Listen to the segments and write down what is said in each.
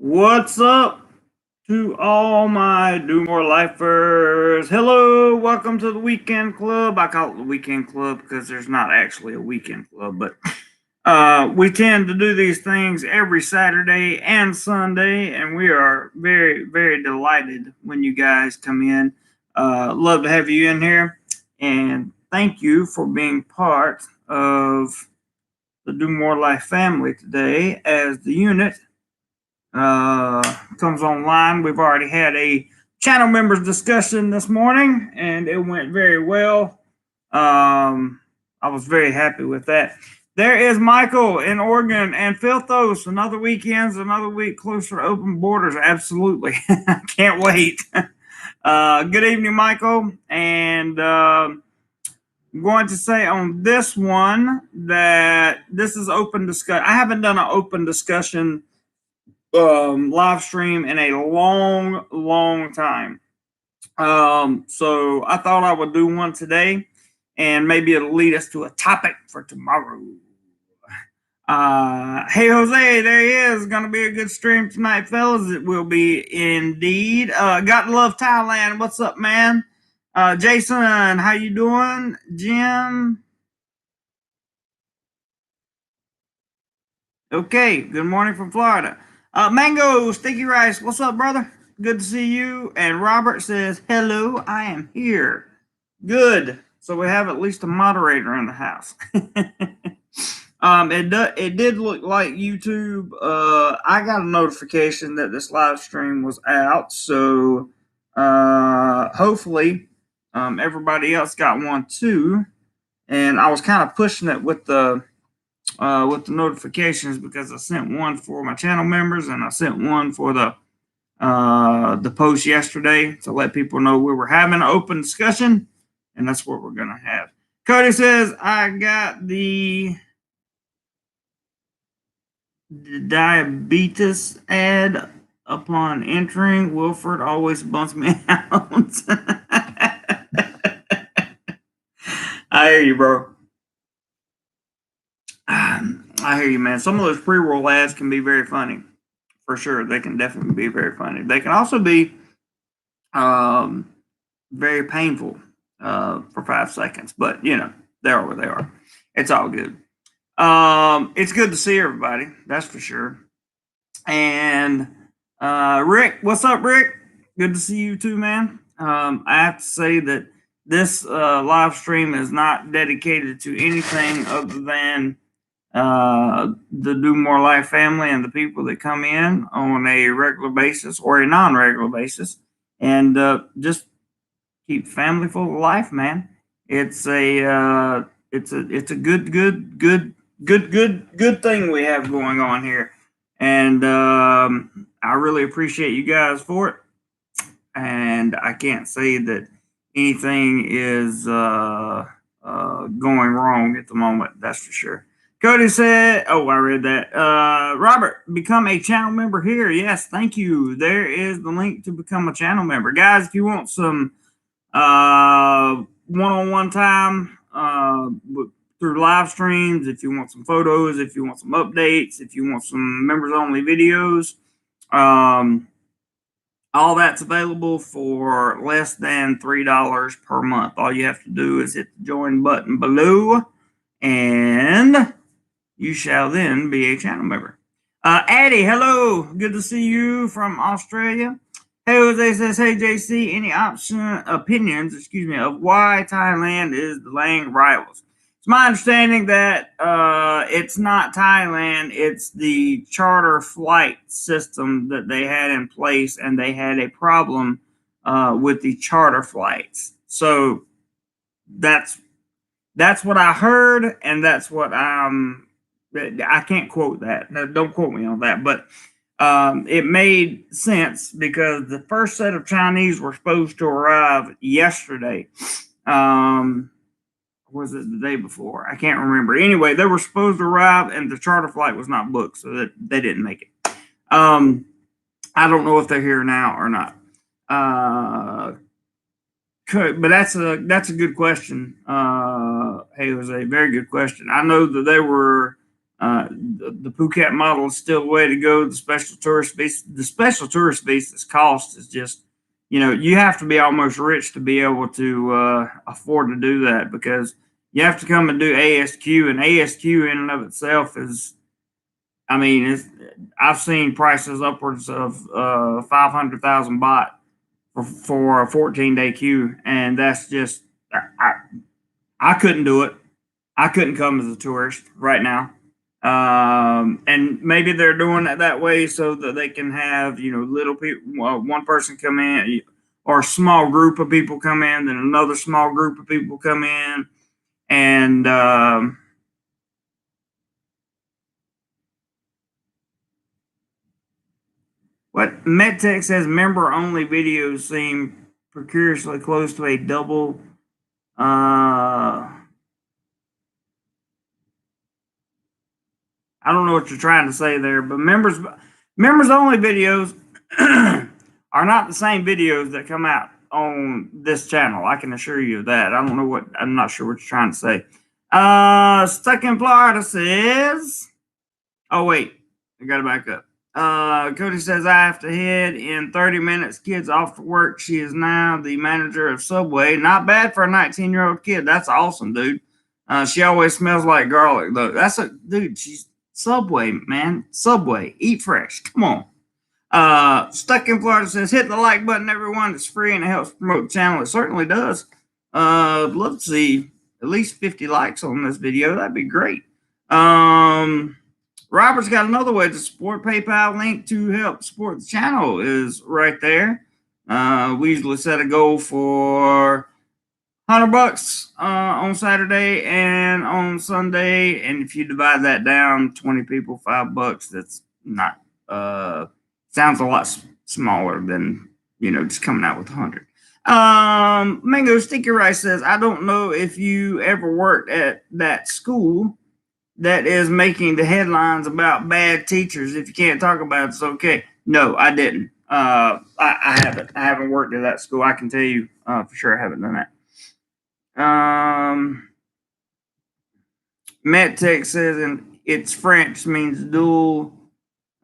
What's up to all my Do More Lifers? Hello, welcome to the Weekend Club. I call it the Weekend Club because there's not actually a weekend club, but we tend to do these things every Saturday and Sunday, and we are very, very delighted when you guys come in. Love to have you in here, and thank you for being part of the Do More Life family today as the unit comes online. We've already had a channel members discussion this morning, and it went very well. I was very happy with that. There is Michael in Oregon and Philthos. Another weekend's another week closer to open borders. Absolutely, can't wait. Good evening, Michael, and I'm going to say on this one that this is open discussion. I haven't done an open discussion live stream in a long time. So I thought I would do one today, and maybe it'll lead us to a topic for tomorrow. Hey Jose, there he is. Gonna be a good stream tonight, fellas. It will be indeed. Got to love Thailand. What's up, man? Jason, how you doing? Jim. Okay, good morning from Florida. Mango, Sticky Rice, what's up, brother? Good to see you. And Robert says, hello, I am here. Good. So we have at least a moderator in the house. It did look like YouTube. I got a notification that this live stream was out. So hopefully everybody else got one too. And I was kind of pushing it with the notifications because I sent one for my channel members and I sent one for the post yesterday to let people know we were having an open discussion, and that's what we're gonna have. Cody says I got the diabetes ad upon entering. Wilford always bumps me out. I hear you, bro. I hear you, man. Some of those pre-roll ads can be very funny, for sure. They can definitely be very funny. They can also be very painful for 5 seconds, but you know, they're where they are. It's all good. It's good to see everybody, that's for sure. And Rick, what's up, Rick? Good to see you too, man. I have to say that this live stream is not dedicated to anything other than the Do More Life family and the people that come in on a regular basis or a non-regular basis, and just keep family full of life, man. It's a good thing we have going on here, and I really appreciate you guys for it. And I can't say that anything is going wrong at the moment. That's for sure. Cody said, oh, I read that. Robert, become a channel member here. Yes, thank you. There is the link to become a channel member. Guys, if you want some one-on-one time through live streams, if you want some photos, if you want some updates, if you want some members-only videos, all that's available for less than $3 per month. All you have to do is hit the join button below, and you shall then be a channel member. Addie, hello. Good to see you from Australia. Hey, Jose says, hey, JC, any opinions, of why Thailand is delaying arrivals? It's my understanding that it's not Thailand, it's the charter flight system that they had in place, and they had a problem with the charter flights. So that's what I heard, and that's what I can't quote that. No, don't quote me on that, but it made sense because the first set of Chinese were supposed to arrive yesterday. Was it the day before? I can't remember. Anyway, they were supposed to arrive, and the charter flight was not booked, so that they didn't make it. I don't know if they're here now or not. But that's a good question. Hey, it was a very good question. I know that they were The Phuket model is still the way to go. The special tourist visa's cost is just, you have to be almost rich to be able to afford to do that, because you have to come and do ASQ, and ASQ in and of itself is, I mean, I've seen prices upwards of 500,000 baht for a 14-day queue, and that's just, I couldn't do it. I couldn't come as a tourist right now. And maybe they're doing it that way so that they can have, little people, one person come in, or a small group of people come in, then another small group of people come in, and what MedTech says, member only videos seem precariously close to a double. I don't know what you're trying to say there, but members only videos are not the same videos that come out on this channel. I can assure you of that. I'm not sure what you're trying to say. Stuck in Florida says, oh wait, I gotta back up. Cody says, I have to head in 30 minutes. Kid's off to work. She is now the manager of Subway. Not bad for a 19-year-old kid. That's awesome, dude. She always smells like garlic, though. Dude, she's Subway, man. Subway. Eat fresh. Come on. Stuck in Florida says, hit the like button, everyone. It's free and it helps promote the channel. It certainly does. I'd love to see at least 50 likes on this video. That'd be great. Robert's got another way to support. PayPal link to help support the channel is right there. We usually set a goal for $100 on Saturday and on Sunday, and if you divide that down, 20 people, $5. That's not sounds a lot smaller than just coming out with 100. Mango Sticky Rice says, I don't know if you ever worked at that school that is making the headlines about bad teachers. If you can't talk about it, it's okay. No, I didn't. I haven't. I haven't worked at that school. I can tell you for sure I haven't done that. MedTech says, and it's French, means dual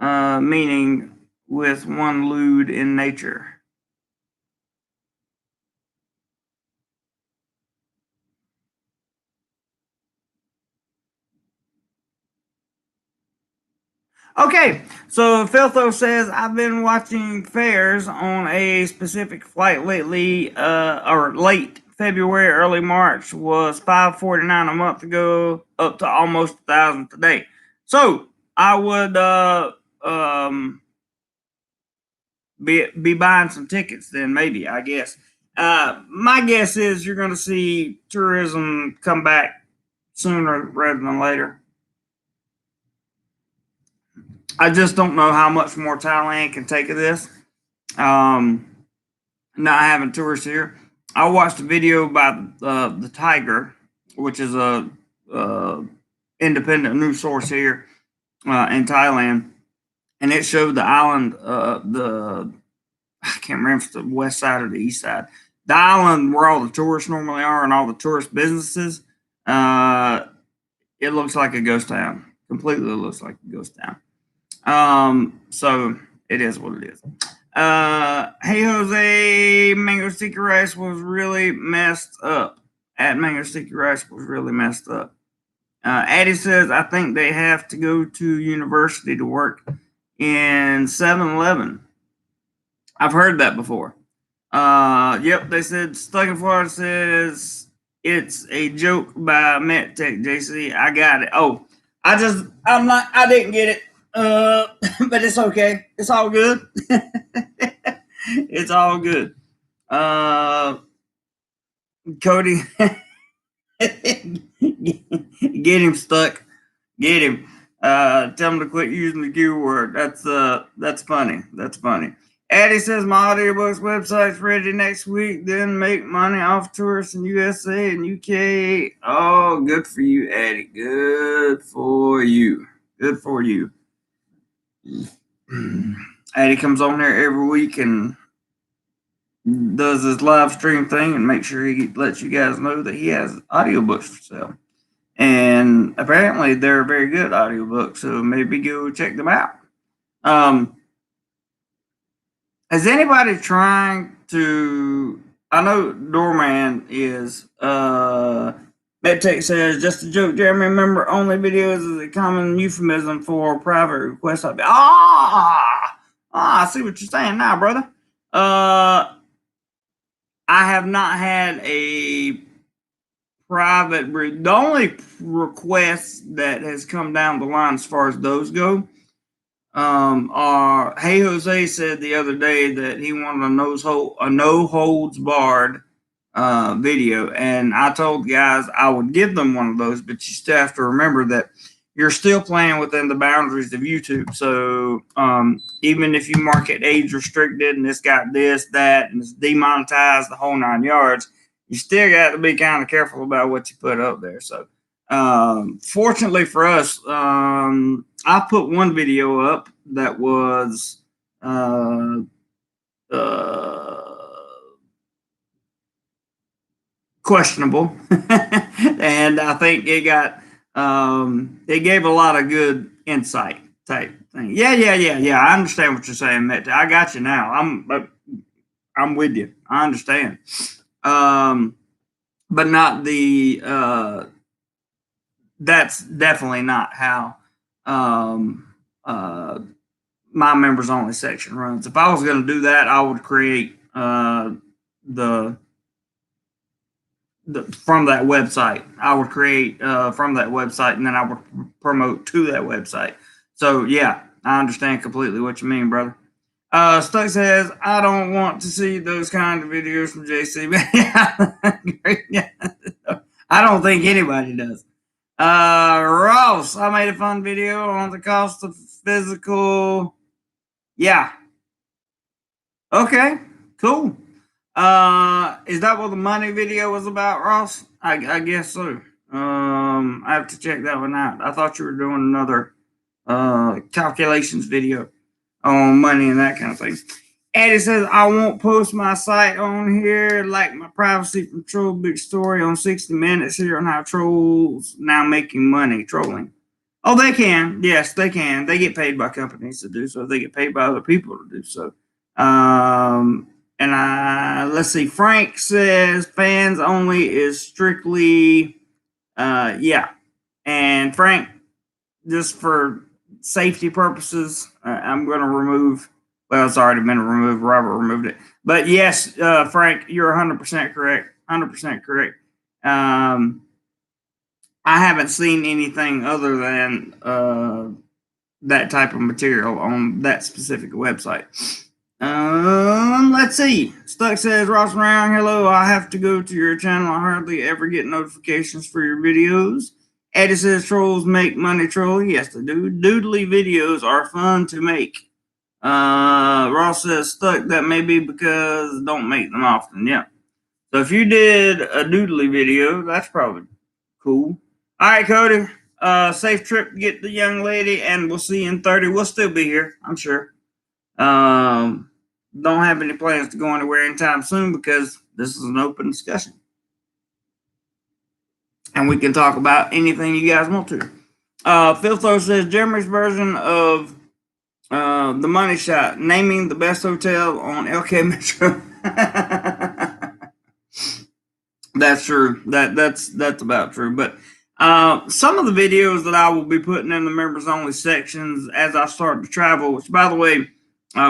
meaning with one lewd in nature. Okay, so Filtho says, I've been watching fares on a specific flight lately, or late February, early March, was $549 a month ago, up to almost $1,000 today. So I would be buying some tickets then, maybe, I guess. My guess is you're going to see tourism come back sooner rather than later. I just don't know how much more Thailand can take of this. Not having tourists here. I watched a video about the Tiger, which is a independent news source here in Thailand, and it showed the island, I can't remember if it's the west side or the east side. The island where all the tourists normally are and all the tourist businesses. It looks like a ghost town. Completely looks like a ghost town. So it is what it is. Hey Jose, Mango Sticky Rice was really messed up. At Mango Sticky Rice was really messed up. Addie says, I think they have to go to university to work in 7-Eleven. I've heard that before. Yep, they said Stuck in Florida says it's a joke by MedTech JC. I got it. Oh, I didn't get it. But it's okay. It's all good. It's all good. Cody, get him Stuck. Get him. Tell him to quit using the Q word. That's funny. That's funny. Addie says my audiobooks website's ready next week. Then make money off tourists in USA and UK. Oh, good for you, Addie. Good for you. Good for you. Addie comes on there every week and does his live stream thing and make sure he lets you guys know that he has audiobooks for sale. and apparently they're very good audiobooks, so maybe go check them out. Is anybody trying to? I know Doorman is. MedTech says just a joke. Jeremy, remember only videos is a common euphemism for private requests. I see what you're saying now, brother. I have not had a private. The only request that has come down the line as far as those go. Hey Jose said the other day that he wanted a no holds barred video, and I told guys I would give them one of those, but you still have to remember that you're still playing within the boundaries of YouTube. So even if you mark it age restricted and it's got this, that, and it's demonetized, the whole 9 yards, you still got to be kind of careful about what you put up there. So fortunately for us, I put one video up that was questionable, and I think it got it gave a lot of good insight type thing. Yeah. I understand what you're saying, Matt. I got you now. I'm with you. I understand. But not the that's definitely not how my members only section runs. If I was going to do that, I would create the from that website. I would create from that website, and then I would promote to that website. So yeah, I understand completely what you mean, brother. Stuck says, I don't want to see those kind of videos from JC. I don't think anybody does. Ross, I made a fun video on the cost of physical. Yeah. Okay, cool. Is that what the money video was about, Ross? I guess so. I have to check that one out. I thought you were doing another calculations video on money and that kind of thing. Eddie says, I won't post my site on here, like my privacy from Troll Big Story on 60 Minutes here on how trolls now making money trolling. Oh, they can. Yes, they can. They get paid by companies to do so. They get paid by other people to do so. And let's see. Frank says fans only is strictly, yeah. And Frank, just for safety purposes, I'm going to remove. Well, it's already been removed. Robert removed it. But yes, Frank, you're 100% correct. 100% correct. I haven't seen anything other than that type of material on that specific website. Let's see. Stuck says, Ross Brown, hello. I have to go to your channel. I hardly ever get notifications for your videos. Eddie says, trolls make money trolling. Yes, they do. Doodly videos are fun to make. Ross says, Stuck, that may be because don't make them often. Yeah. So if you did a doodly video, that's probably cool. All right, Cody. Safe trip to get the young lady, and we'll see you in 30. We'll still be here, I'm sure. Don't have any plans to go anywhere anytime soon because this is an open discussion. And we can talk about anything you guys want to. Philtho says, Jeremy's version of the money shot, naming the best hotel on LK Metro. That's true. That's about true. But some of the videos that I will be putting in the members only sections as I start to travel, which by the way,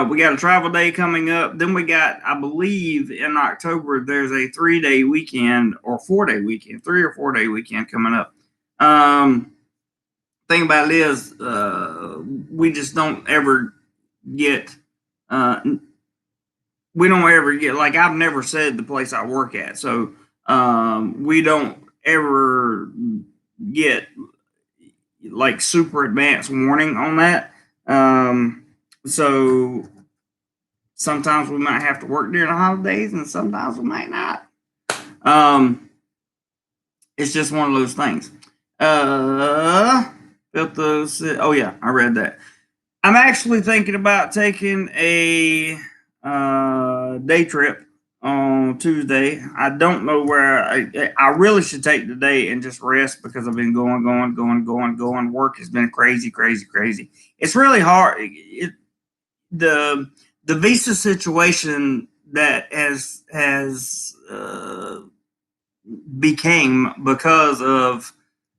we got a travel day coming up. Then we got, I believe in October, there's a 3-day weekend or 4-day weekend, 3 or 4-day weekend coming up. Thing about it is, we just don't ever get, we don't ever get, like I've never said the place I work at. So we don't ever get like super advanced warning on that. So sometimes we might have to work during the holidays and sometimes we might not. It's just one of those things. Oh yeah, I read that. I'm actually thinking about taking a day trip on Tuesday. I don't know where I really should take the day and just rest because I've been going. Work has been crazy. It's really hard. The the visa situation that has became because of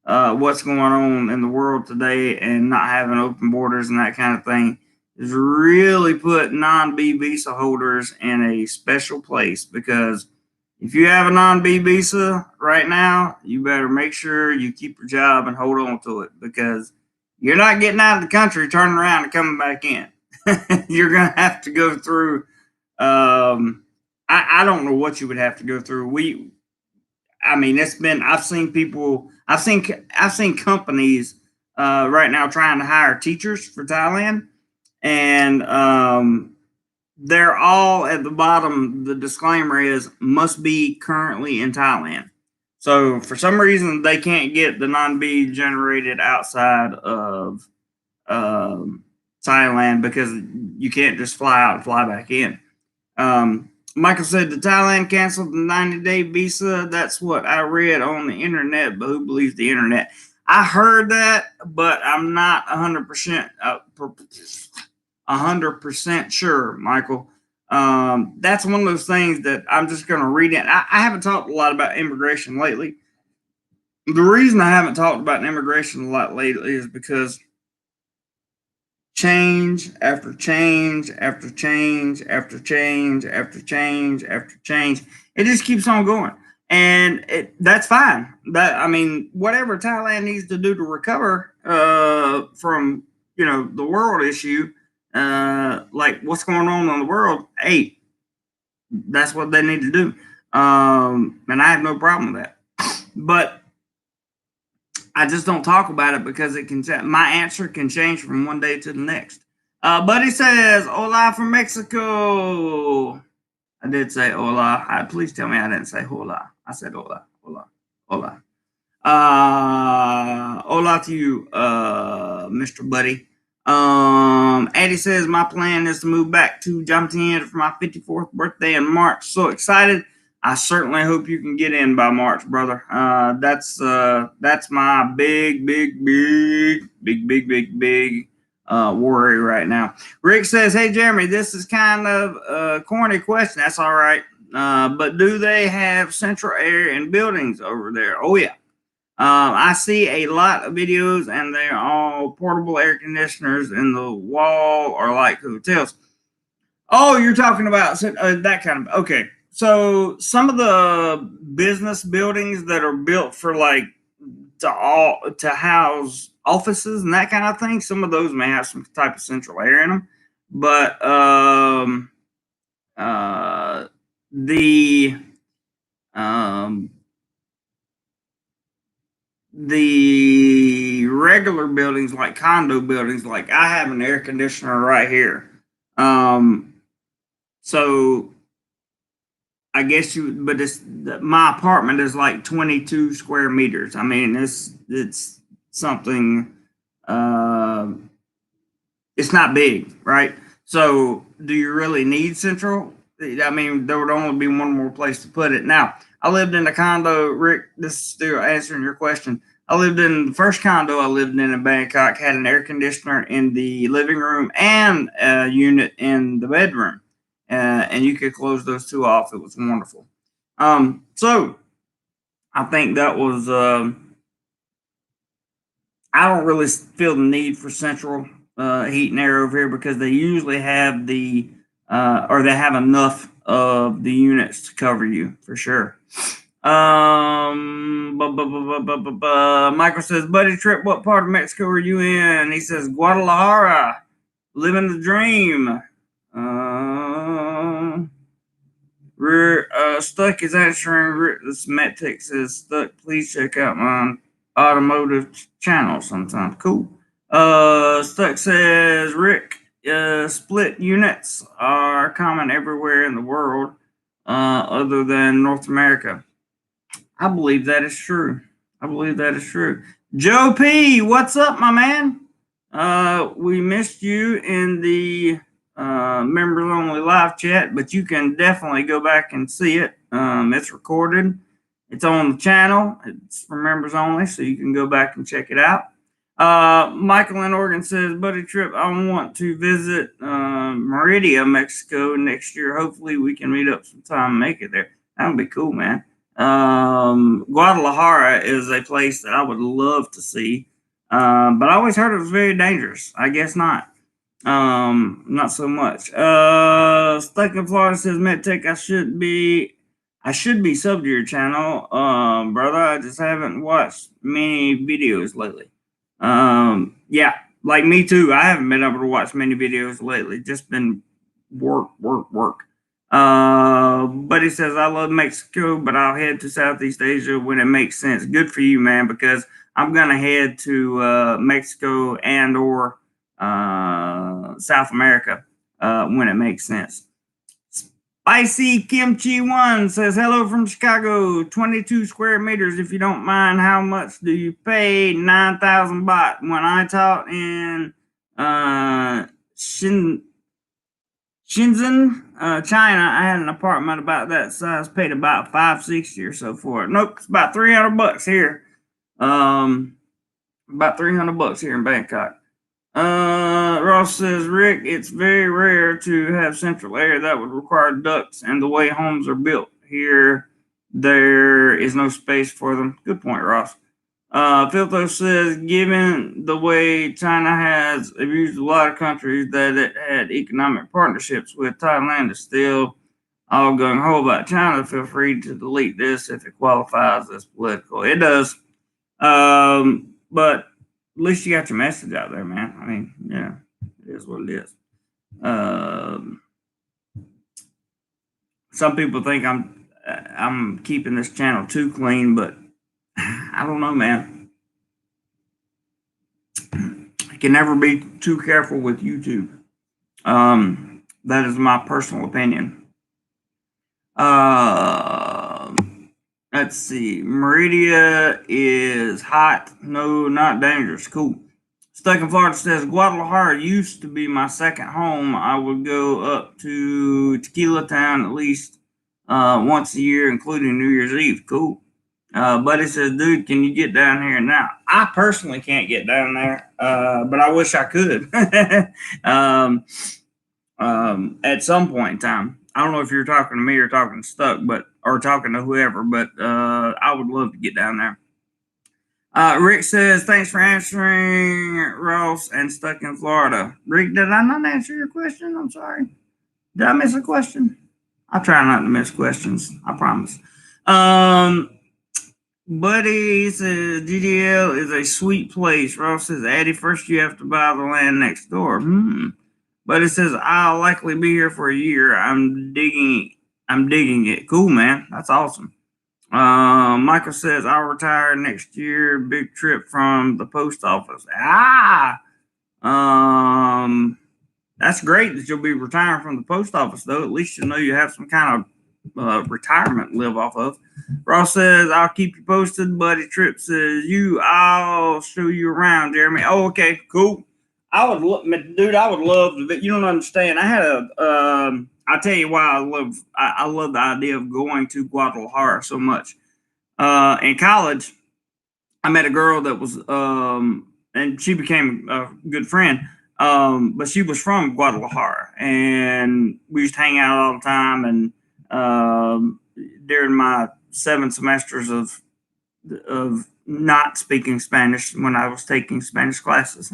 what's going on in the world today and not having open borders and that kind of thing has really put non-B visa holders in a special place, because if you have a non-B visa right now, you better make sure you keep your job and hold on to it, because you're not getting out of the country, turning around and coming back in. You're going to have to go through. I don't know what you would have to go through. I mean, it's been. I've seen people. I've seen companies right now trying to hire teachers for Thailand, and they're all at the bottom. The disclaimer is must be currently in Thailand. So for some reason, they can't get the non-B generated outside of Thailand, because you can't just fly out and fly back in. Michael said the Thailand canceled the 90-day visa. That's what I read on the internet, but who believes the internet? I heard that, but I'm not 100% sure, Michael. That's one of those things that I'm just going to read it. I haven't talked a lot about immigration lately. The reason I haven't talked about immigration a lot lately is because change after change after change after change after change after change. It just keeps on going, and that's fine. I mean, whatever Thailand needs to do to recover from the world issue, like what's going on in the world. Hey, that's what they need to do, and I have no problem with that. But I just don't talk about it because my answer can change from one day to the next. Buddy says, "Hola from Mexico." I did say hola. Please tell me I didn't say hola. I said hola. Hola. Hola to you, Mr. Buddy. Eddie says, my plan is to move back to Jomtien for my 54th birthday in March. So excited. I certainly hope you can get in by March, brother. That's my big worry right now. Rick says, hey, Jeremy, this is kind of a corny question. That's all right. But do they have central air in buildings over there? Oh, yeah. I see a lot of videos, and they're all portable air conditioners in the wall, or like hotels. Oh, you're talking about that kind of. Okay. So some of the business buildings that are built for like to house offices and that kind of thing, some of those may have some type of central air in them, but the regular buildings, like condo buildings, like I have an air conditioner right here. So I guess but my apartment is like 22 square meters. I mean, it's something, it's not big, right? So do you really need central? I mean, there would only be one more place to put it. Now, I lived in a condo, Rick, this is still answering your question. I lived in the first condo I lived in Bangkok, had an air conditioner in the living room and a unit in the bedroom. And you could close those two off. It was wonderful. So I think that was, I don't really feel the need for central heat and air over here, because they usually have or they have enough of the units to cover you for sure. Michael says, buddy trip, what part of Mexico are you in? He says, Guadalajara, living the dream. Stuck is answering. This Metic says, Stuck, please check out my automotive channel sometime. Cool. Stuck says, Rick, split units are common everywhere in the world other than North America. I believe that is true. Joe P, what's up, my man? We missed you in the members only live chat, but you can definitely go back and see it. It's recorded. It's on the channel. It's for members only, so you can go back and check it out. Michael in Oregon says, buddy trip, I want to visit Merida, Mexico next year. Hopefully we can meet up sometime and make it there. That would be cool, man. Guadalajara is a place that I would love to see. But I always heard it was very dangerous. I guess not. Not so much. Stuck in Florida says, MedTech, I should be subbed to your channel, brother. I just haven't watched many videos lately. Yeah, like me too. I haven't been able to watch many videos lately. Just been work. But he says, I love Mexico, but I'll head to Southeast Asia when it makes sense. Good for you, man, because I'm gonna head to Mexico and or South America when it makes sense. Spicy Kimchi One says, hello from Chicago, 22 square meters. If you don't mind, how much do you pay? 9,000 baht. When I taught in Shenzhen, China, I had an apartment about that size, paid about 560 or so for it. Nope, it's about 300 bucks here. About 300 bucks here in Bangkok. Ross says, Rick, it's very rare to have central air. That would require ducts, and the way homes are built here, there is no space for them. Good point, Ross. Philto says, given the way China has abused a lot of countries that it had economic partnerships with, Thailand is still all gung ho about China. Feel free to delete this if it qualifies as political. It does. But at least you got your message out there, man. I mean, yeah, it is what it is. Some people think I'm keeping this channel too clean, but I don't know, man. I can never be too careful with YouTube. That is my personal opinion. Let's see. Merida is hot. No, not dangerous. Cool. Stuck in Florida says, Guadalajara used to be my second home. I would go up to Tequila Town at least once a year, including New Year's Eve. Cool. Buddy says, dude, can you get down here now? I personally can't get down there, but I wish I could. At some point in time. I don't know if you're talking to me or talking to Stuck, or talking to whoever, but I would love to get down there. Rick says, thanks for answering, Ross and Stuck in Florida. Rick, did I not answer your question? I'm sorry. Did I miss a question? I try not to miss questions. I promise. Buddy says, GDL is a sweet place. Ross says, Addie, first you have to buy the land next door. But it says, I'll likely be here for a year. I'm digging it. Cool, man. That's awesome. Michael says, I'll retire next year. Big trip from the post office. That's great that you'll be retiring from the post office, though. At least you know you have some kind of retirement to live off of. Ross says, I'll keep you posted. Buddy Trip says, I'll show you around, Jeremy. Oh, okay, cool. I would love to. But you don't understand. I had I'll tell you why I love the idea of going to Guadalajara so much. In college, I met a girl that was, and she became a good friend. But she was from Guadalajara, and we used to hang out all the time. And during my 7 semesters of not speaking Spanish when I was taking Spanish classes,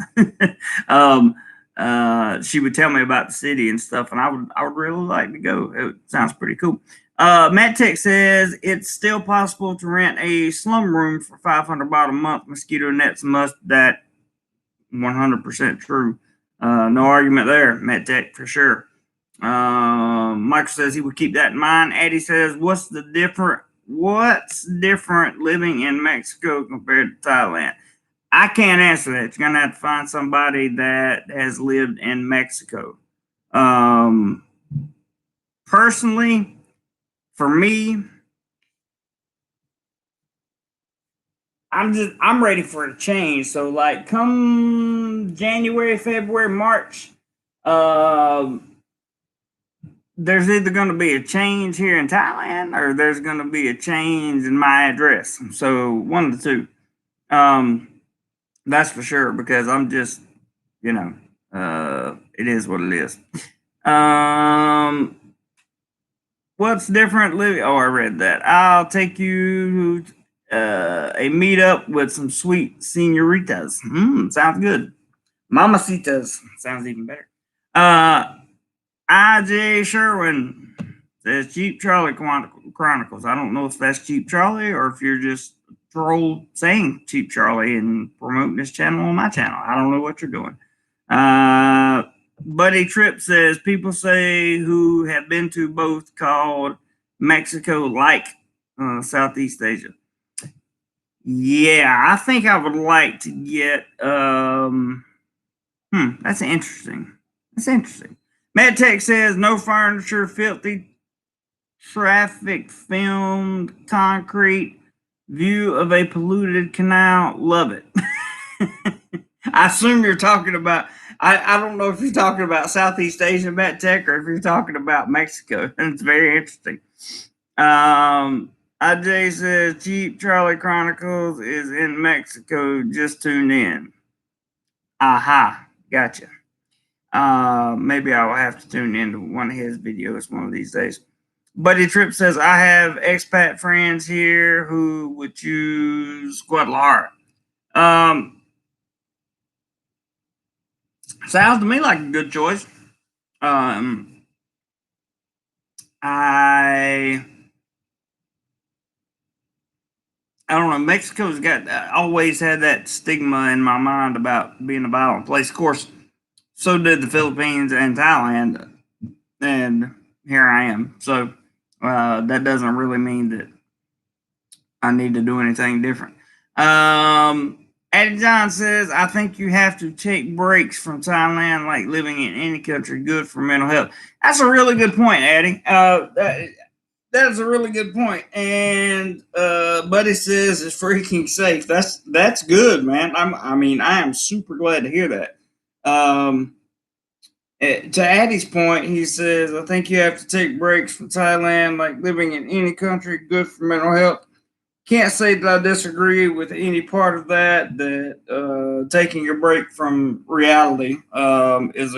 she would tell me about the city and stuff, and I would really like to go. It sounds pretty cool. Matt Tech says it's still possible to rent a slum room for 500 baht a month. Mosquito nets must. That 100% true. No argument there, Matt Tech, for sure. Michael says he would keep that in mind. Eddie says, what's different living in Mexico compared to Thailand? I can't answer that. You're gonna have to find somebody that has lived in Mexico. Personally, for me, I'm ready for a change. So like come January, February, March, there's either going to be a change here in Thailand or there's going to be a change in my address. So one of the two. That's for sure because I'm just, it is what it is. What's different living? Oh, I read that. I'll take you a meetup with some sweet senoritas. Sounds good. Mamacitas sounds even better. I.J. Sherwin says Cheap Charlie Chronicles. I don't know if that's Cheap Charlie or if you're just troll saying Cheap Charlie and promoting this channel on my channel. I don't know what you're doing. Buddy Tripp says people say who have been to both called Mexico like Southeast Asia. Yeah, I think I would like to get that's interesting. That's interesting. MedTech says no furniture, filthy traffic, filmed concrete, view of a polluted canal. Love it. I assume you're talking about, I don't know if you're talking about Southeast Asia MedTech or if you're talking about Mexico. It's very interesting. IJ says Cheap Charlie Chronicles is in Mexico. Just tune in. Aha, gotcha. Maybe I'll have to tune into one of his videos one of these days. Buddy Tripp says, I have expat friends here who would choose Guadalajara. Sounds to me like a good choice. I don't know. Mexico's got always had that stigma in my mind about being a violent place. Of course, so did the Philippines and Thailand, and here I am. So that doesn't really mean that I need to do anything different. Eddie John says, I think you have to take breaks from Thailand like living in any country, good for mental health. That's a really good point, Eddie. That's a really good point. And Buddy says it's freaking safe. That's good, man. I am super glad to hear that. To Addie's point, he says, I think you have to take breaks from Thailand like living in any country, good for mental health. Can't say that I disagree with any part of that. That taking a break from reality is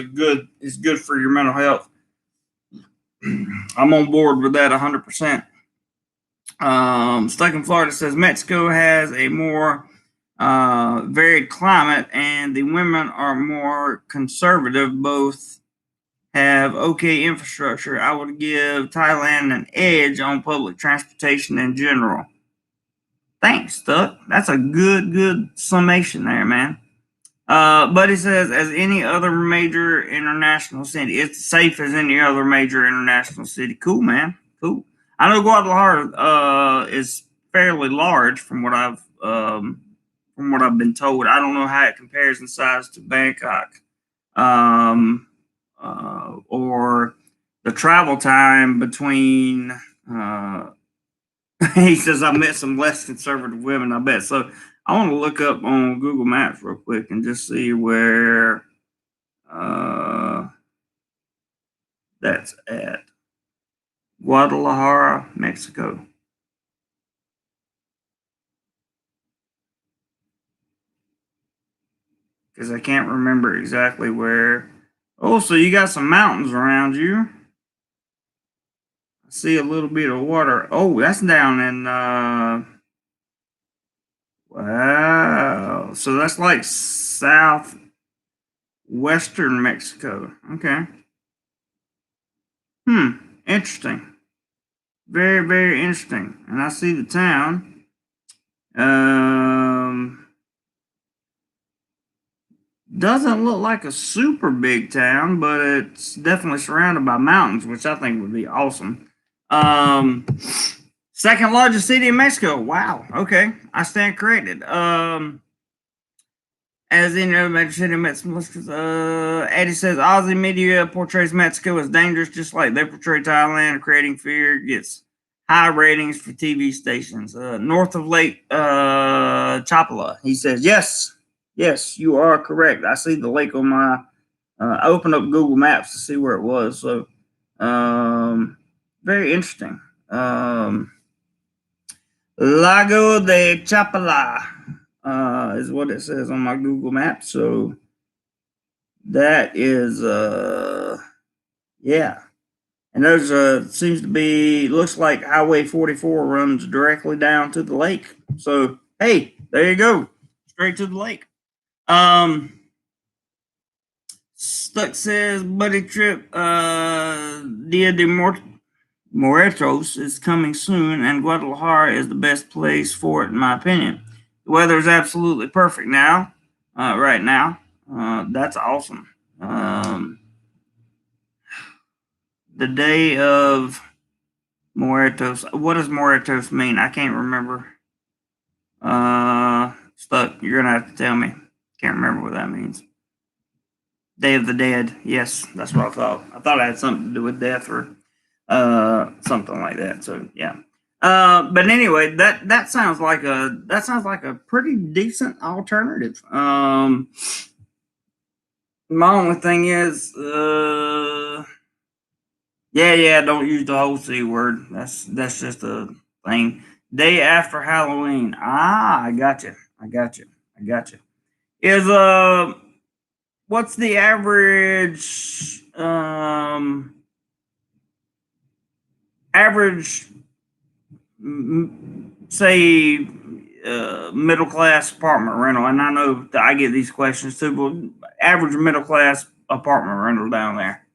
good for your mental health. I'm on board with that 100%. Stuck in Florida says Mexico has a more varied climate and the women are more conservative. Both have okay infrastructure. I would give Thailand an edge on public transportation in general. Thanks, Stuck. That's a good summation there, man. Buddy says, as any other major international city, it's safe as any other major international city. Cool, man. Cool. I know Guadalajara is fairly large from what I've been told. I don't know how it compares in size to Bangkok, or the travel time between. He says, I met some less conservative women, I bet. So I want to look up on Google Maps real quick and just see where that's at. Guadalajara, Mexico. Because I can't remember exactly where. Oh, so you got some mountains around you. I see a little bit of water. Oh, that's down in wow. So that's like southwestern Mexico. Okay. Interesting. Very, very interesting. And I see the town. Doesn't look like a super big town, but it's definitely surrounded by mountains, which I think would be awesome. Second largest city in Mexico. Wow. Okay. I stand corrected. As in other major city in Mexico, Eddie says Aussie media portrays Mexico as dangerous, just like they portray Thailand, creating fear. Gets high ratings for TV stations. North of Lake Chapala. He says, yes, you are correct. I see the lake on my. I opened up Google Maps to see where it was. So Very interesting. Lago de Chapala is what it says on my Google Maps. So that is yeah. And there's seems to be, looks like Highway 44 runs directly down to the lake. So hey, there you go, straight to the lake. Stuck says buddy trip Dia de Muertos is coming soon, and Guadalajara is the best place for it, in my opinion. The weather is absolutely perfect now, right now. That's awesome. The day of Muertos. What does Muertos mean? I can't remember. Stuck. You're gonna have to tell me. Can't remember what that means. Day of the Dead. Yes, that's what I thought. I thought it had something to do with death or something like that. So yeah. But anyway, that sounds like a pretty decent alternative. My only thing is, yeah, don't use the whole C word. That's just a thing. Day after Halloween. I got you. Is what's the average say middle class apartment rental? And I know that I get these questions too, but average middle class apartment rental down there,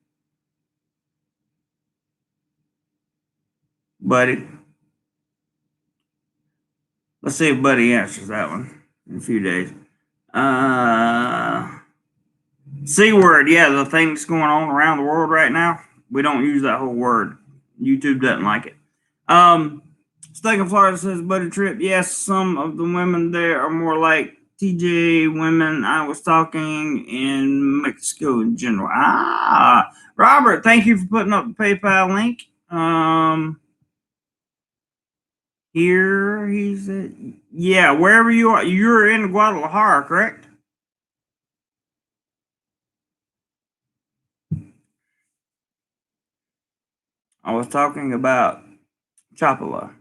buddy. Let's see if Buddy answers that one in a few days. C word, yeah, the thing that's going on around the world right now. We don't use that whole word. YouTube doesn't like it. Steak in Florida says buddy trip. Yes, some of the women there are more like TJ women. I was talking in Mexico in general. Robert, thank you for putting up the PayPal link. Here he said, yeah, wherever you are, you're in Guadalajara, correct? I was talking about Chapala.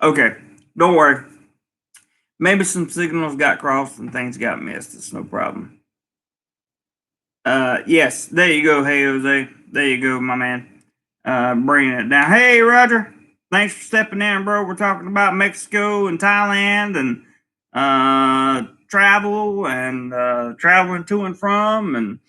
Okay, don't worry. Maybe some signals got crossed and things got missed. It's no problem. Yes, there you go. Hey, Jose. There you go, my man. Bringing it down. Hey, Roger. Thanks for stepping in, bro. We're talking about Mexico and Thailand and travel and traveling to and from and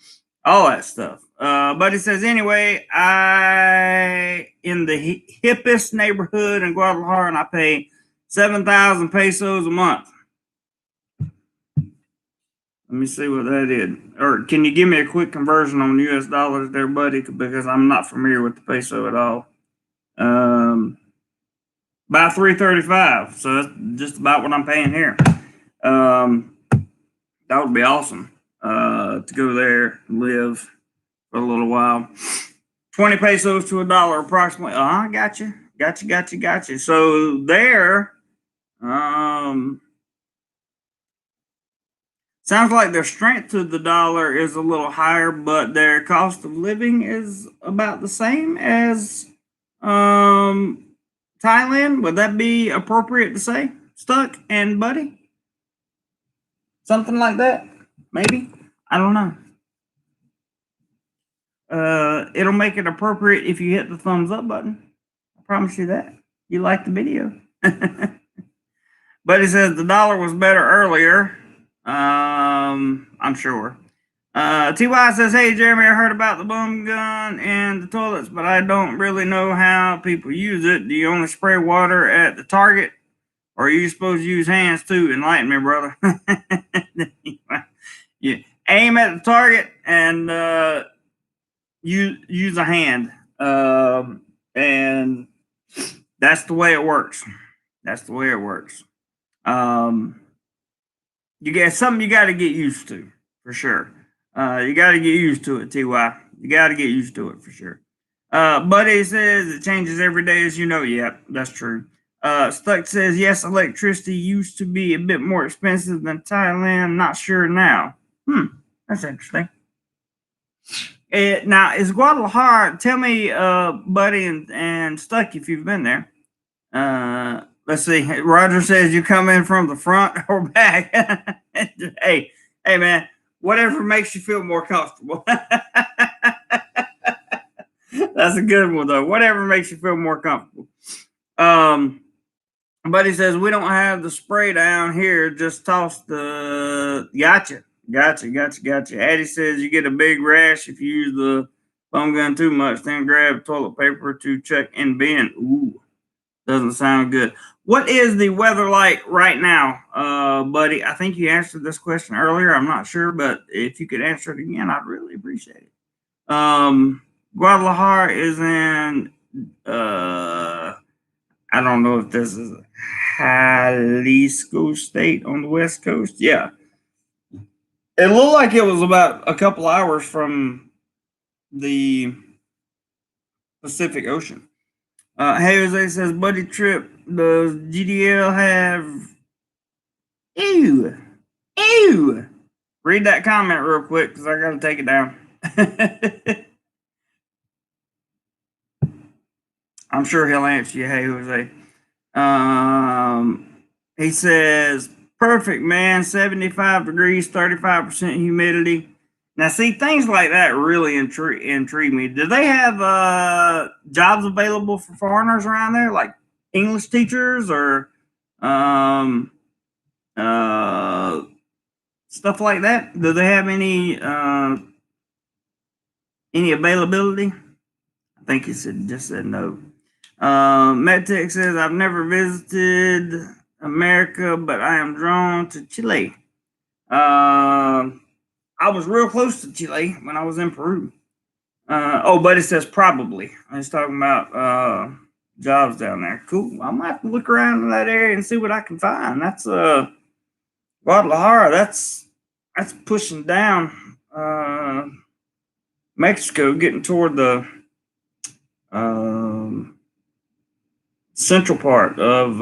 all that stuff. But it says, anyway, I in the hippest neighborhood in Guadalajara, and I pay 7,000 pesos a month. Let me see what that is. Or can you give me a quick conversion on US dollars there, buddy? Because I'm not familiar with the peso at all. About 335. So that's just about what I'm paying here. That would be awesome. To go there and live for a little while. 20 pesos to $1 approximately. I got you. So there, sounds like their strength to the dollar is a little higher, but their cost of living is about the same as Thailand. Would that be appropriate to say, Stuck and Buddy? Something like that, maybe. I don't know. It'll make it appropriate if you hit the thumbs up button. I promise you that. You like the video. But he says the dollar was better earlier. I'm sure. TY says, hey, Jeremy, I heard about the bum gun and the toilets, but I don't really know how people use it. Do you only spray water at the target, or are you supposed to use hands too? Enlighten me, brother. You aim at the target and use a hand. And that's the way it works. You get something you got to get used to, for sure. You got to get used to it, TY. You got to get used to it, for sure. Buddy says it changes every day, as you know. Yep, that's true. Stuck says, yes, electricity used to be a bit more expensive than Thailand. Not sure now. That's interesting. Now, is Guadalajara? Tell me, Buddy and Stuck, if you've been there. Let's see. Roger says you come in from the front or back. hey, hey, man. Whatever makes you feel more comfortable. That's a good one, though. Whatever makes you feel more comfortable. Buddy says we don't have the spray down here. Just toss the. Gotcha. Addie says you get a big rash if you use the foam gun too much. Then grab toilet paper to check and bin. Ooh, doesn't sound good. What is the weather like right now, Buddy? I think you answered this question earlier. I'm not sure, but if you could answer it again, I'd really appreciate it. Guadalajara is in. I don't know if this is Jalisco State on the West Coast. Yeah. It looked like it was about a couple hours from the Pacific Ocean. Hey Jose says, Buddy Trip, does GDL have. Ew. Read that comment real quick because I got to take it down. I'm sure he'll answer you. Hey Jose. He says, perfect, man. 75 degrees, 35% humidity. Now, see, things like that really intrigue me. Do they have jobs available for foreigners around there, like English teachers or stuff like that? Do they have any availability? I think he just said no. MedTech says, I've never visited America, but I am drawn to Chile. I was real close to Chile when I was in Peru. But it says probably. I was talking about jobs down there. Cool. I might have to look around in that area and see what I can find. That's Guadalajara. That's pushing down Mexico, getting toward the central part of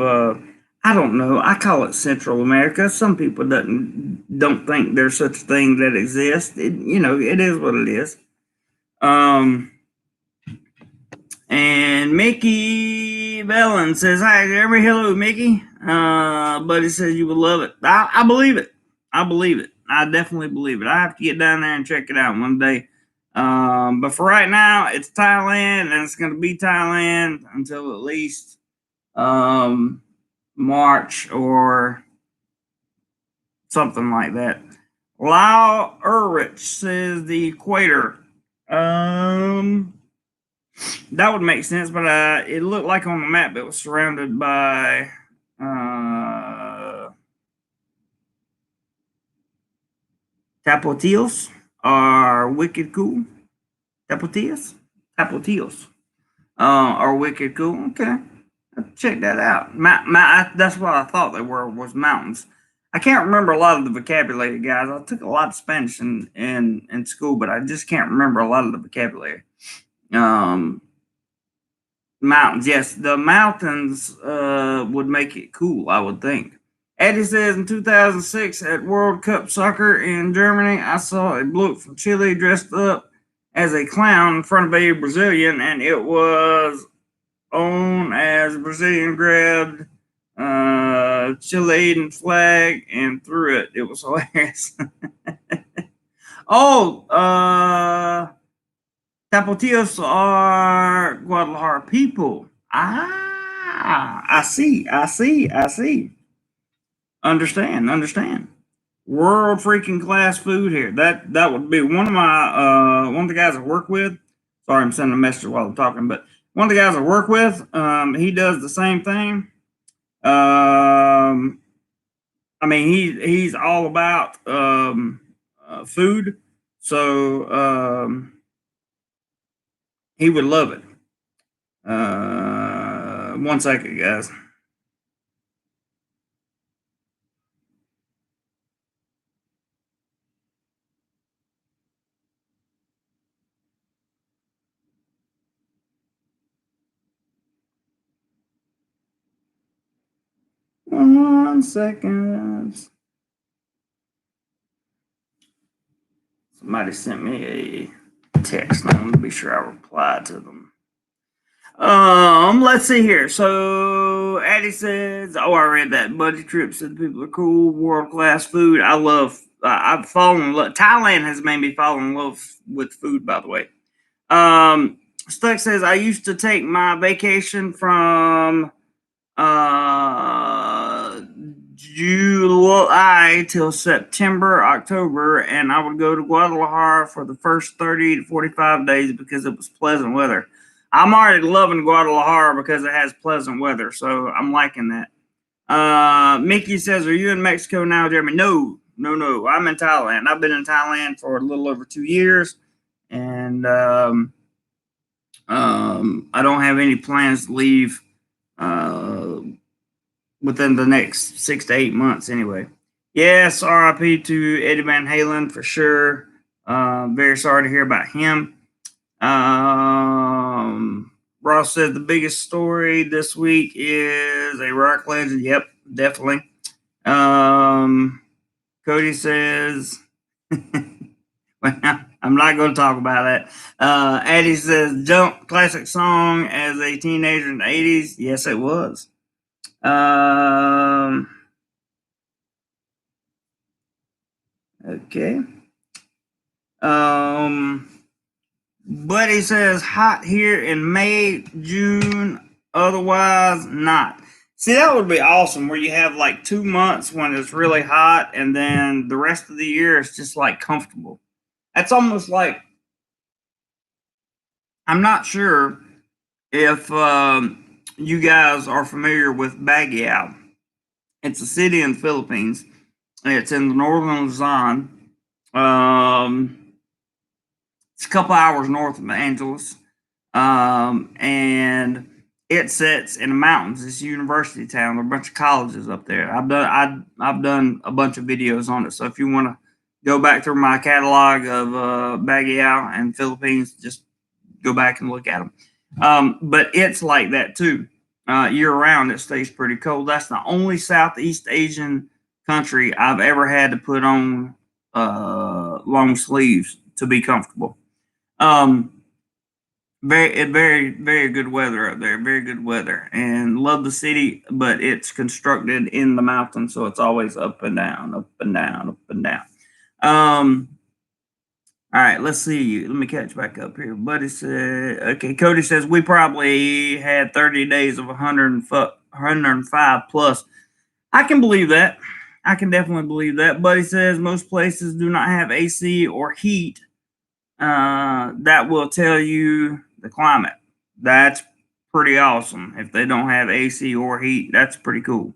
I don't know. I call it Central America. Some people don't think there's such a thing that exists. It is what it is. And Mickey Bellin says, hi, every hello, Mickey. Buddy says you would love it. I believe it. I definitely believe it. I have to get down there and check it out one day. But for right now, it's Thailand, and it's going to be Thailand until at least March or something like that. Lyle Urrich says the equator. That would make sense, but it looked like on the map it was surrounded by Tapotillos are wicked cool. Tapotillos are wicked cool. Okay. Check that out. That's what I thought they were, was mountains. I can't remember a lot of the vocabulary, guys. I took a lot of Spanish in school, but I just can't remember a lot of the vocabulary. Mountains, yes, the mountains would make it cool, I would think. Eddie says in 2006 at World Cup Soccer in Germany, I saw a bloke from Chile dressed up as a clown in front of a Brazilian, and it was on as Brazilian grabbed Chilean flag and threw it. It was hilarious. Tapotillos are Guadalajara people. I see. Understand. World freaking class food here. That would be one of the guys I work with. Sorry, I'm sending a message while I'm talking, but one of the guys I work with, he does the same thing. He's all about food, so he would love it. One second, guys. One second. Somebody sent me a text. I want to be sure I reply to them. Let's see here. So Addie says, "Oh, I read that. Buddy Trip said people are cool, world class food. I love. I've fallen in love. Thailand has made me fall in love with food. By the way, Stuck says I used to take my vacation from July till September, October, and I would go to Guadalajara for the first 30 to 45 days because it was pleasant weather. I'm already loving Guadalajara because it has pleasant weather, so I'm liking that. Mickey says, "Are you in Mexico now, Jeremy?" No. I'm in Thailand. I've been in Thailand for a little over 2 years, and I don't have any plans to leave within the next 6 to 8 months anyway. Yes, RIP to Eddie Van Halen for sure. Very sorry to hear about him. Ross said the biggest story this week is a rock legend. Yep, definitely. Cody says, well, I'm not going to talk about that. Addie says, "Jump, classic song as a teenager in the 80s. Yes, it was. Okay. Buddy says hot here in May, June, otherwise not. See, that would be awesome where you have like 2 months when it's really hot and then the rest of the year is just like comfortable. That's almost like, I'm not sure if you guys are familiar with Baguio. It's a city in the Philippines. It's in the northern Luzon. It's a couple hours north of Los Angeles, and it sits in the mountains. It's a university town. There are a bunch of colleges up there. I've done a bunch of videos on it. So if you want to go back through my catalog of Baguio and Philippines, just go back and look at them. But it's like that too. Year round, it stays pretty cold. That's the only Southeast Asian country I've ever had to put on long sleeves to be comfortable. Very good weather up there. Very good weather, and love the city. But it's constructed in the mountains, so it's always up and down, up and down, up and down. All right, let's see. Let me catch back up here. Buddy said, okay. Cody says we probably had 30 days of 105 plus. I can believe that. I can definitely believe that. Buddy says most places do not have AC or heat. That will tell you the climate. That's pretty awesome. If they don't have AC or heat, that's pretty cool.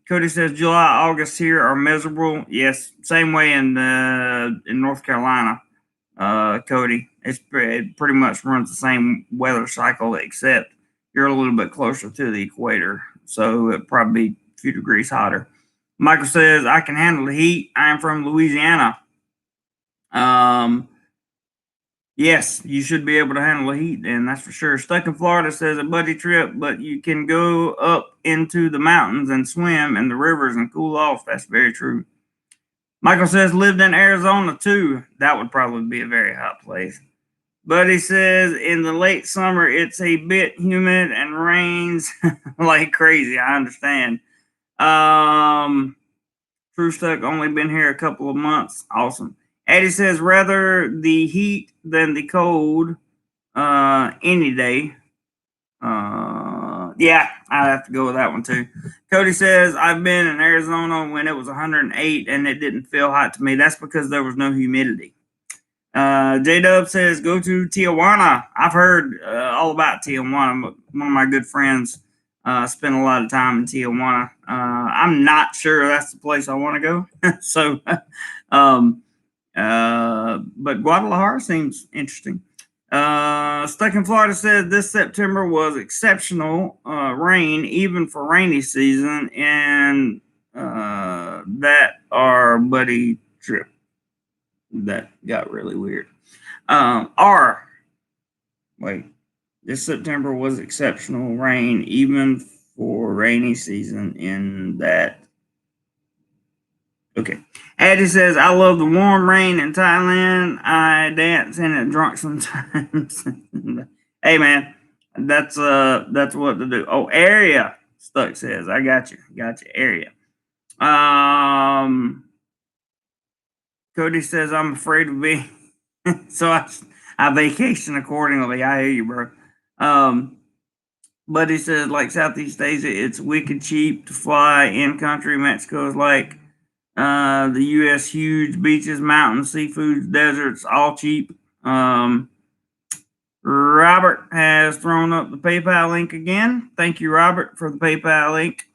Cody says July, August here are miserable. Yes, same way in North Carolina. Cody, it pretty much runs the same weather cycle, except you're a little bit closer to the equator, so it'd probably be a few degrees hotter. Michael says I can handle the heat. I am from Louisiana. Yes, you should be able to handle the heat, and that's for sure. Stuck in Florida says a buddy trip, but you can go up into the mountains and swim in the rivers and cool off. That's very true. Michael says lived in Arizona too. That would probably be a very hot place. Buddy says in the late summer it's a bit humid and rains like crazy. I understand. True Stuck only been here a couple of months. Awesome. Eddie says rather the heat than the cold any day. Yeah, I'd have to go with that one too. Cody says I've been in Arizona when it was 108 and it didn't feel hot to me. That's because there was no humidity. J-Dub says go to Tijuana. I've heard all about Tijuana. One of my good friends spent a lot of time in Tijuana. I'm not sure that's the place I want to go. So, but Guadalajara seems interesting. Stuck in Florida says this September was exceptional rain, even for rainy season, and that our buddy trip. That got really weird. This September was exceptional rain, even for rainy season in that Okay. Addie says, I love the warm rain in Thailand. I dance in it drunk sometimes. Hey man, that's what to do. Oh, area. Stuck says, I got you. Got you. Area. Cody says, I'm afraid to be. So I vacation accordingly. I hear you, bro. But he says, like Southeast Asia, it's wicked cheap to fly in country. Mexico is like the U.S. huge beaches, mountains, seafood, deserts, all cheap. Robert has thrown up the PayPal link again. Thank you, Robert, for the PayPal link.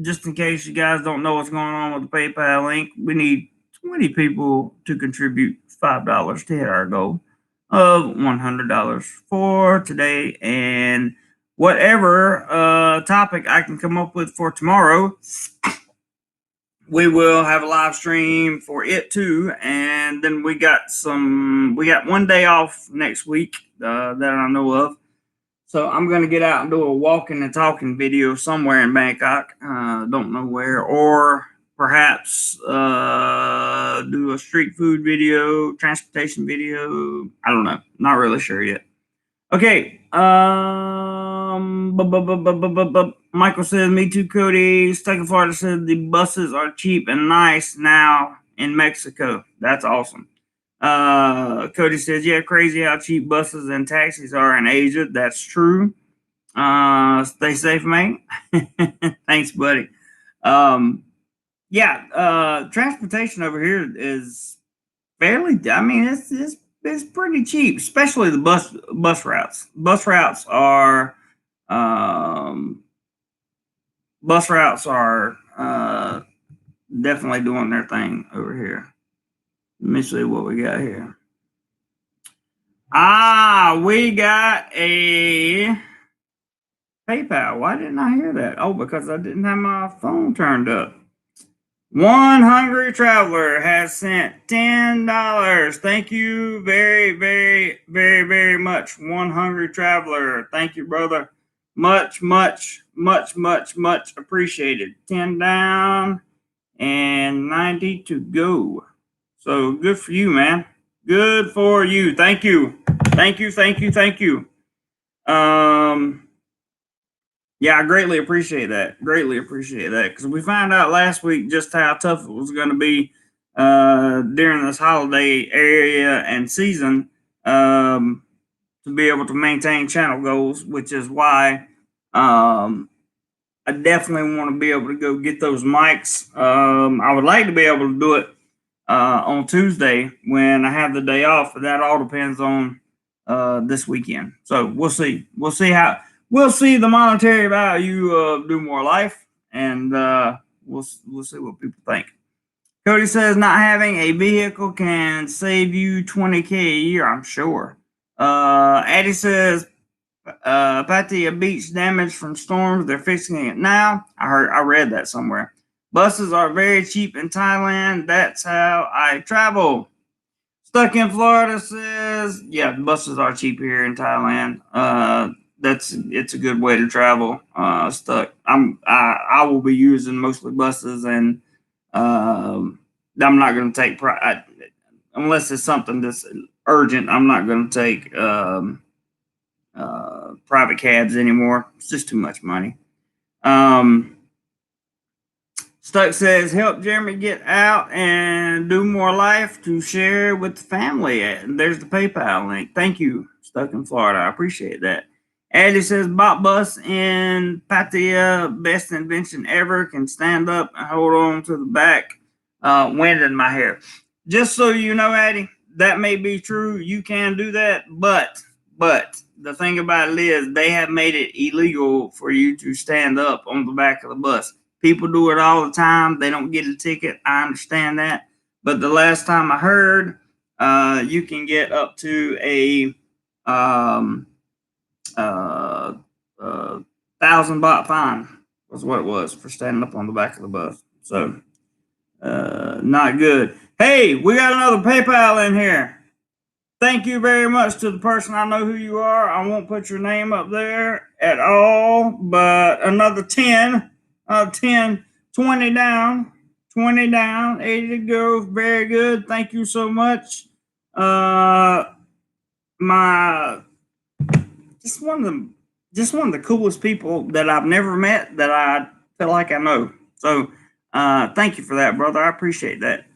Just in case you guys don't know what's going on with the PayPal link, we need 20 people to contribute $5 to hit our goal of $100 for today. And whatever topic I can come up with for tomorrow, we will have a live stream for it too. And then we got 1 day off next week that I know of. So I'm going to get out and do a walking and talking video somewhere in Bangkok. Don't know where. Or perhaps do a street food video, transportation video. I don't know. Not really sure yet. Okay. Michael says, me too, Cody. Stuck in Florida says the buses are cheap and nice now in Mexico. That's awesome. Cody says, yeah, crazy how cheap buses and taxis are in Asia. That's true. Stay safe, mate. Thanks, buddy. Transportation over here is fairly, I mean, it's pretty cheap, especially the bus routes. Bus routes are definitely doing their thing over here. Let me see what we got here. We got a PayPal. Why didn't I hear that? Oh, because I didn't have my phone turned up. One Hungry Traveler has sent $10. Thank you very, very, very, very much. One Hungry Traveler. Thank you, brother. Much, much, much, much, much appreciated. 10 down and 90 to go. So good for you, man. Good for you. Thank you. Thank you. Thank you. Thank you. Yeah, I greatly appreciate that. Greatly appreciate that because we found out last week just how tough it was going to be during this holiday area and season to be able to maintain channel goals, which is why I definitely want to be able to go get those mics. I would like to be able to do it on Tuesday when I have the day off, but that all depends on this weekend. So we'll see. We'll see the monetary value of DoMoreLife, and we'll see what people think. Cody says not having a vehicle can save you $20K a year, I'm sure. Addie says Pathia beach damage from storms. They're fixing it now. I read that somewhere. Buses are very cheap in Thailand. That's how I travel. Stuck in Florida says, yeah, buses are cheap here in Thailand. It's a good way to travel. Stuck. I will be using mostly buses, and I'm not going to take unless it's something that's urgent. I'm not going to take private cabs anymore. It's just too much money. Stuck says, help Jeremy get out and DoMoreLife to share with the family. And there's the PayPal link. Thank you, Stuck in Florida. I appreciate that. Addie says, bot bus in Pathia, best invention ever. Can stand up and hold on to the back. Wind in my hair. Just so you know, Addie, that may be true. You can do that, but the thing about it is they have made it illegal for you to stand up on the back of the bus. People do it all the time. They don't get a ticket. I understand that. But the last time I heard, you can get up to a 1,000 baht fine was what it was for standing up on the back of the bus. So not good. Hey, we got another PayPal in here. Thank you very much to the person. I know who you are. I won't put your name up there at all, but another 10 to 20 down. 20 down. 80 to go. Very good. Thank you so much. My just one of the coolest people that I've never met that I feel like I know. So thank you for that, brother. I appreciate that.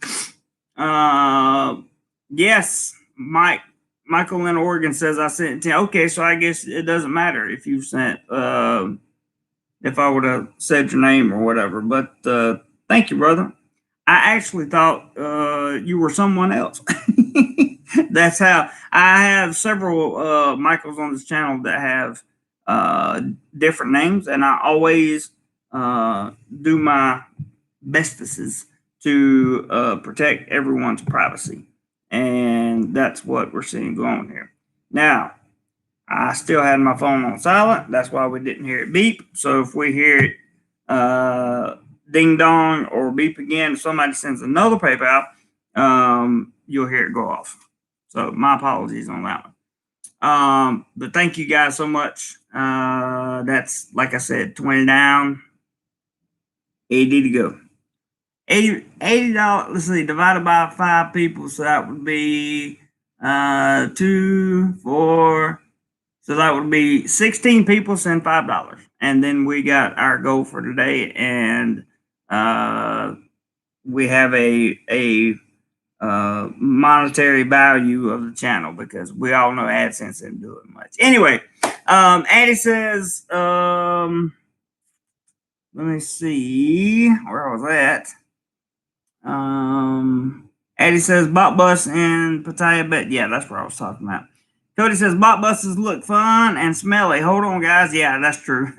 Yes, Michael in Oregon says I sent 10. Okay, so I guess it doesn't matter if you sent if I would have said your name or whatever. But thank you, brother. I actually thought you were someone else. That's how I have several Michaels on this channel that have different names, and I always do my bestest to protect everyone's privacy, and that's what we're seeing going on here. Now, I still had my phone on silent. That's why we didn't hear it beep. So if we hear it ding dong or beep again, if somebody sends another PayPal, you'll hear it go off. So my apologies on that one. But thank you guys so much. That's, like I said, 20 down, 80 to go. $80, let's see, divided by 5 people. So that would be 2, 4. So that would be 16 people send $5. And then we got our goal for today. And we have a monetary value of the channel because we all know AdSense isn't doing much. Anyway, Addie says, let me see, where was that? Addie says, bot bus in Pathia, but yeah, that's where I was talking about. Cody says, bot buses look fun and smelly. Hold on, guys. Yeah, that's true.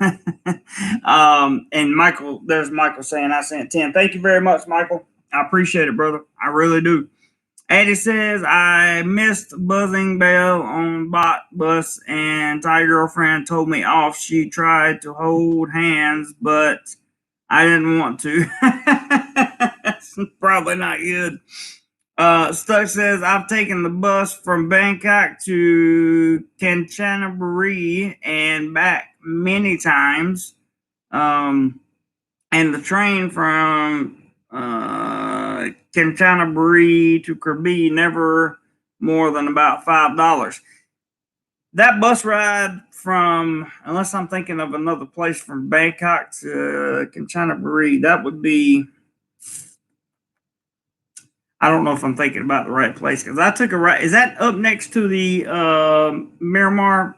And Michael, there's Michael saying I sent 10. Thank you very much, Michael. I appreciate it, brother. I really do. Addie says, I missed buzzing bell on bot bus and Thai girlfriend told me off. She tried to hold hands, but I didn't want to. That's probably not good. Stuck says, I've taken the bus from Bangkok to Kanchanaburi and back many times. And the train from Kanchanaburi to Krabi never more than about $5. That bus ride from, unless I'm thinking of another place, from Bangkok to Kanchanaburi, that would be, I don't know if I'm thinking about the right place because I took a right. Is that up next to the Myanmar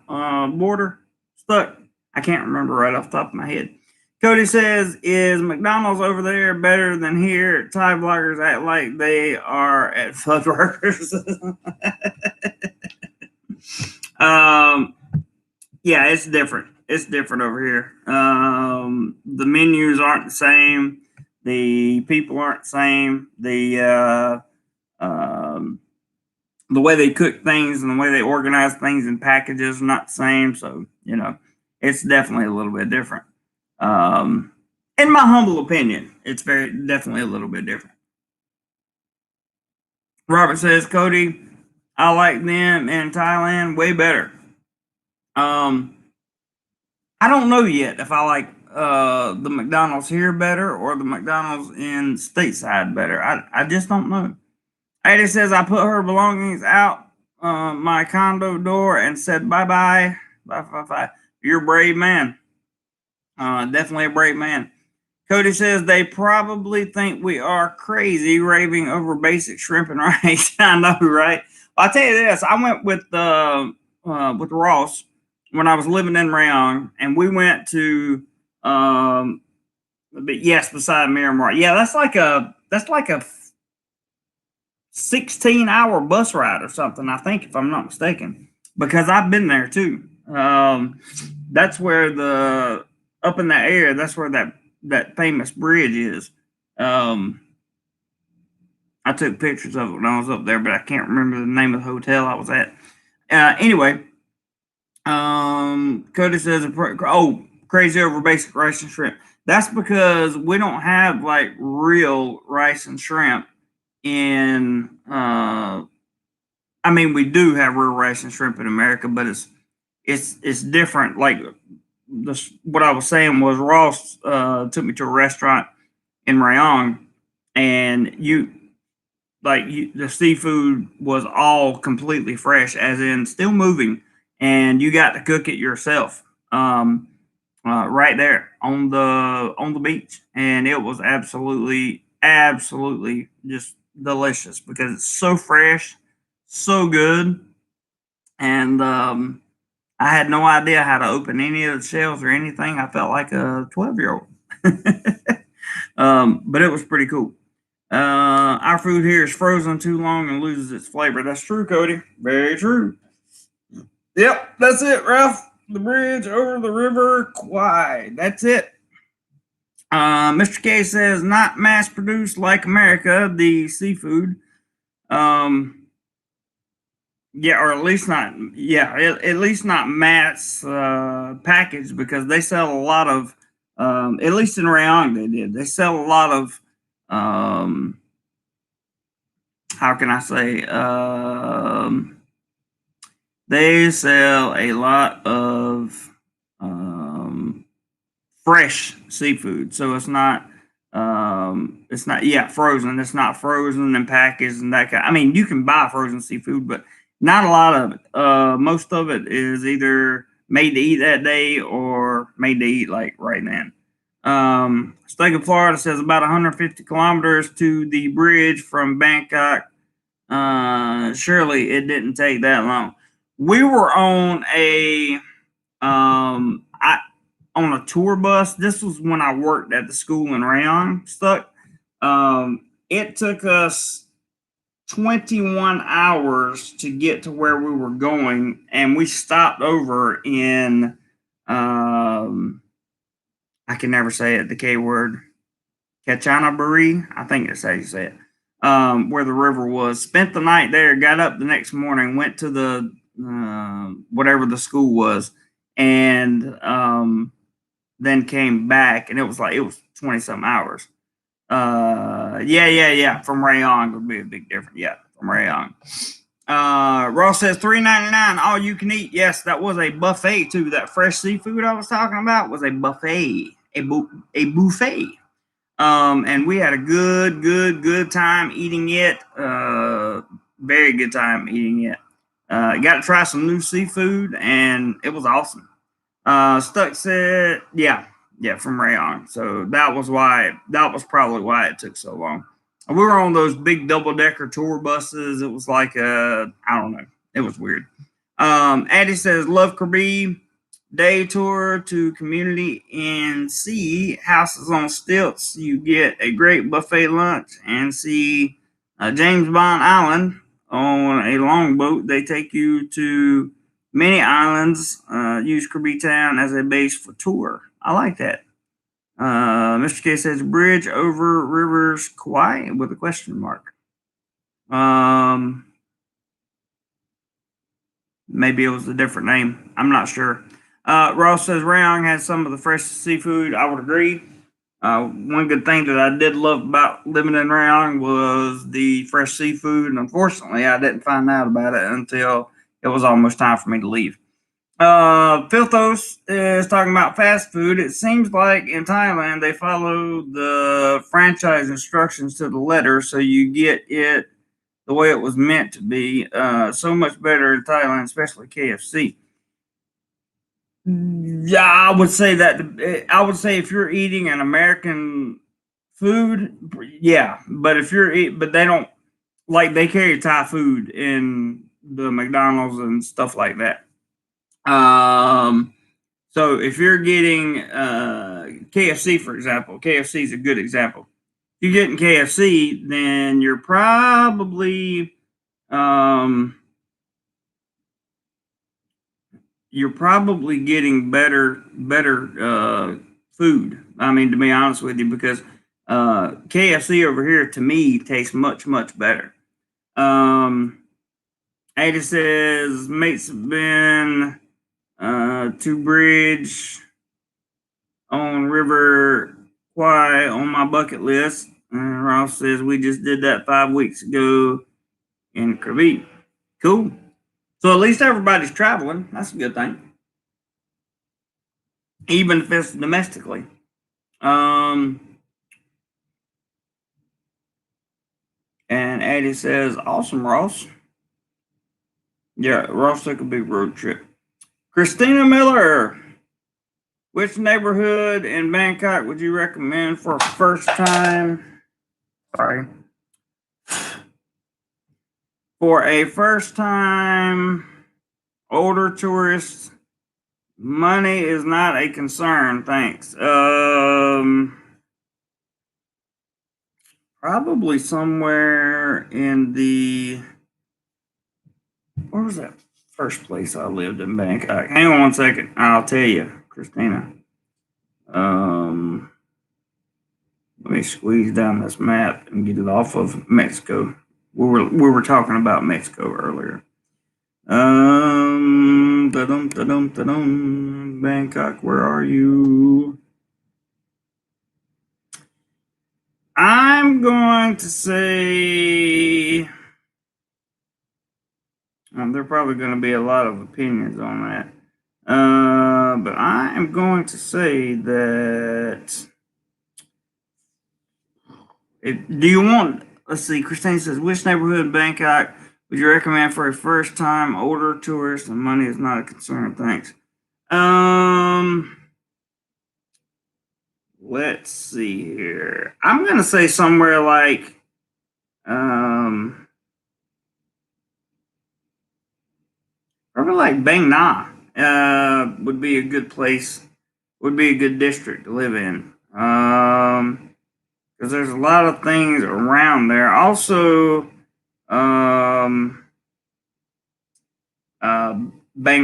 border? Stuck. I can't remember right off the top of my head. Cody says, is McDonald's over there better than here? Thai vloggers act like they are at Fuddruckers. Yeah, it's different. It's different over here. The menus aren't the same. The people aren't the same. The way they cook things and the way they organize things in packages are not the same. So, you know, it's definitely a little bit different. In my humble opinion, it's definitely a little bit different. Robert says, Cody, I like them in Thailand way better. I don't know yet if I like the McDonald's here better or the McDonald's in stateside better. I just don't know. Addie says, I put her belongings out my condo door and said bye-bye. Bye. You're a brave man. Definitely a brave man. Cody says, they probably think we are crazy raving over basic shrimp and rice. I know, right? Well, I'll tell you this. I went with Ross when I was living in Rayong, and we went to, beside Miramar. Yeah, that's like a 16-hour bus ride or something, I think, if I'm not mistaken, because I've been there too. That's where up in that area, that's where that famous bridge is. I took pictures of it when I was up there, but I can't remember the name of the hotel I was at. Anyway, Cody says, crazy over basic rice and shrimp. That's because we don't have like real rice and shrimp in, we do have real rice and shrimp in America, but it's different. Like what I was saying was Ross took me to a restaurant in Rayong, and the seafood was all completely fresh, as in still moving, and you got to cook it yourself, right there on the beach, and it was absolutely just delicious because it's so fresh, so good, and I had no idea how to open any of the shells or anything. I felt like a 12-year-old. But it was pretty cool. Our food here is frozen too long and loses its flavor. That's true, Cody. Very true. Yep, that's it, Ralph. The bridge over the river Kwai. That's it. Mr. K says not mass produced like America, the seafood. Yeah, or at least not. Yeah, at least not mass packaged, because they sell a lot of. At least in Rayong, they did. They sell a lot of. How can I say? They sell a lot of fresh seafood, so it's not frozen. It's not frozen and packaged and that kind. I mean, you can buy frozen seafood, but not a lot of it. Most of it is either made to eat that day or made to eat like right then. State of Florida says about 150 kilometers to the bridge from Bangkok. Surely it didn't take that long. We were on on a tour bus. This was when I worked at the school in Rayong. It took us 21 hours to get to where we were going, and we stopped over in I can never say it, the K word, Kachanaburi, I think that's how you say it. Where the river was. Spent the night there, got up the next morning, went to the whatever the school was, and then came back, and it was 20 some hours. Yeah. From Rayong would be a big difference. Yeah, from Rayong. Ross says $3.99, all you can eat. Yes, that was a buffet too. That fresh seafood I was talking about was a buffet, a buffet. And we had a good time eating it. Very good time eating it. Got to try some new seafood, and it was awesome. Stuck said, yeah, from Rayong. So that was probably why it took so long. We were on those big double-decker tour buses. It was like I don't know. It was weird. Addie says, love Krabi. Day tour to community and see houses on stilts. You get a great buffet lunch and see James Bond Island on a longboat. They take you to many islands. Use Krabi Town as a base for tour. I like that. Mr. K says bridge over rivers Kauai with a question mark. Maybe it was a different name. I'm not sure. Ross says Rayong has some of the freshest seafood. I would agree. One good thing that I did love about living in Rayong was the fresh seafood, and unfortunately, I didn't find out about it until it was almost time for me to leave. Philthos is talking about fast food. It seems like in Thailand they follow the franchise instructions to the letter, so you get it the way it was meant to be. So much better in Thailand, especially KFC. Yeah, I would say that. I would say if you're eating an American food, yeah. But but they don't, like, they carry Thai food in the McDonald's and stuff like that. So if you're getting KFC, for example, KFC is a good example. If you're getting KFC, then you're probably getting better food. I mean, to be honest with you, because KFC over here to me tastes much better. Ada says mates have been to bridge on River Kwai on my bucket list. And Ross says we just did that 5 weeks ago in Krabi. Cool. So at least everybody's traveling. That's a good thing. Even if it's domestically. And Addie says, awesome, Ross. Yeah, Ross took a big road trip. Christina Miller, which neighborhood in Bangkok would you recommend for a first time? Sorry. For a first time older tourist, money is not a concern. Thanks. Probably somewhere in the, where was that first place I lived in Bangkok? Hang on one second. I'll tell you, Christina. Let me squeeze down this map and get it off of Mexico. We were talking about Mexico earlier. Bangkok, where are you? I'm going to say, there are probably going to be a lot of opinions on that. But I am going to say that, do you want, let's see, Christine says, which neighborhood in Bangkok would you recommend for a first time older tourist and money is not a concern? Thanks. Let's see here. I'm going to say somewhere like, probably like Bang Na would be a good place, would be a good district to live in. Because there's a lot of things around there. Also, Bang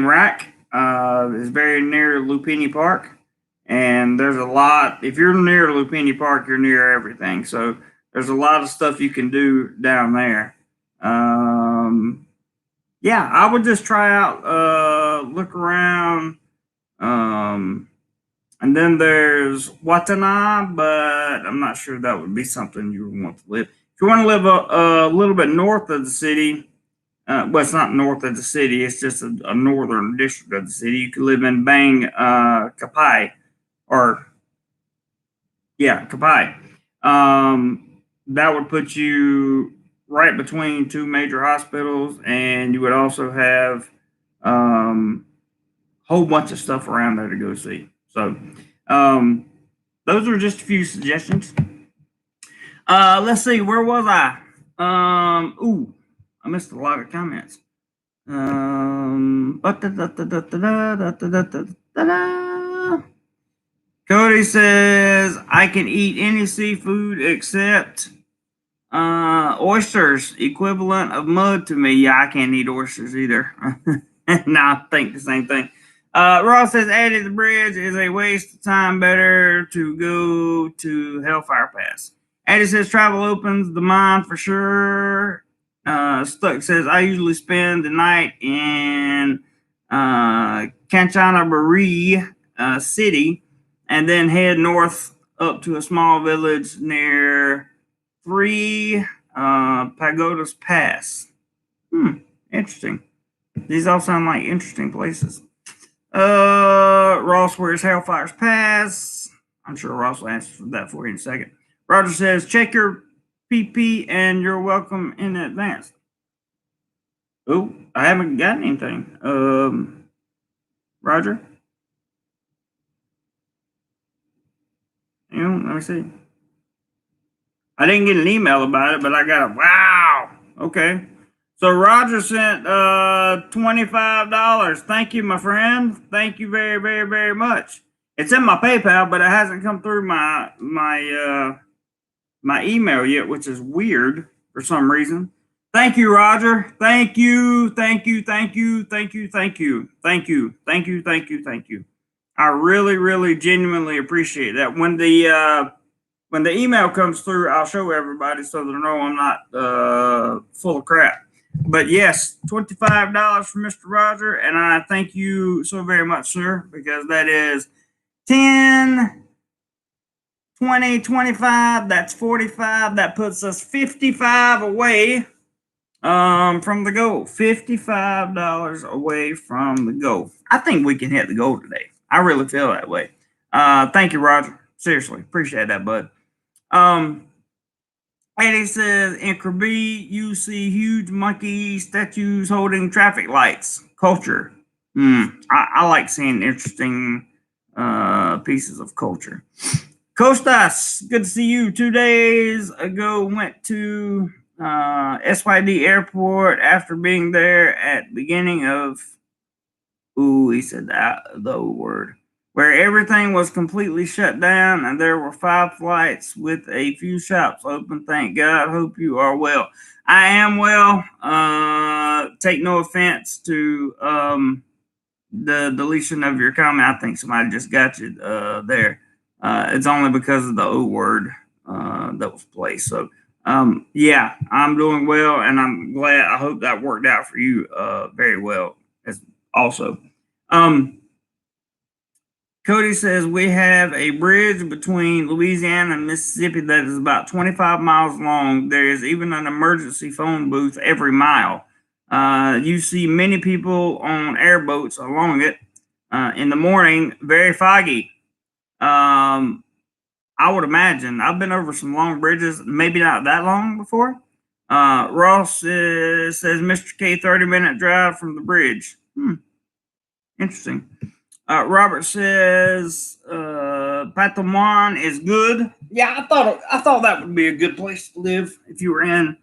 Rak is very near Lupini Park. And there's a lot, if you're near Lupini Park, you're near everything. So there's a lot of stuff you can do down there. Yeah, I would just try out, look around. And then there's Watana, but I'm not sure that would be something you would want to live. If you want to live a little bit north of the city, well, it's not north of the city, it's just a northern district of the city. You could live in Bang Kapai, or Kapai. That would put you right between two major hospitals, and you would also have a whole bunch of stuff around there to go see. So those are just a few suggestions. Let's see, where was I? I missed a lot of comments. Cody says, I can eat any seafood except oysters, equivalent of mud to me. Yeah, I can't eat oysters either. No, I think the same thing. Ross says, added the bridge is a waste of time. Better to go to Hellfire Pass. Addie says, travel opens the mind for sure. Stuck says, I usually spend the night in Kanchanaburi City and then head north up to a small village near Three Pagodas Pass. Interesting. These all sound like interesting places. Ross, where's Hellfire's Pass? I'm sure Ross will answer that for you in a second. Roger says, check your PP and you're welcome in advance. Oh, I haven't gotten anything. Roger? Let me see. I didn't get an email about it, but I got a wow. Okay. So Roger sent $25. Thank you, my friend. Thank you very, very, very much. It's in my PayPal, but it hasn't come through my email yet, which is weird for some reason. Thank you, Roger. Thank you. Thank you. Thank you. Thank you. Thank you. Thank you. Thank you. Thank you. Thank you. I really, really genuinely appreciate that. When the email comes through, I'll show everybody so they know I'm not full of crap. But yes, $25 from Mr. Roger, and I thank you so very much, sir, because that is 10, 20, 25, that's 45. That puts us 55 away from the goal. $55 away from the goal. I think we can hit the goal today. I really feel that way. Thank you, Roger. Seriously, appreciate that, bud. Eddie says, in Krabi, you see huge monkey statues holding traffic lights. Culture. I like seeing interesting pieces of culture. Kostas, good to see you. 2 days ago, went to SYD Airport after being there at the beginning of, he said the O word, where everything was completely shut down and there were 5 flights with a few shops open. Thank God. Hope you are well. I am well. Take no offense to the deletion of your comment. I think somebody just got you there. It's only because of the O word that was placed. So, yeah, I'm doing well, and I'm glad. I hope that worked out for you very well as also. Cody says we have a bridge between Louisiana and Mississippi that is about 25 miles long. There is even an emergency phone booth every mile. You see many people on airboats along it. In the morning, very foggy. I would imagine. I've been over some long bridges, maybe not that long before. Ross says Mr. K 30-minute drive from the bridge. Interesting. Robert says Pathia is good. Yeah, I thought that would be a good place to live if you were in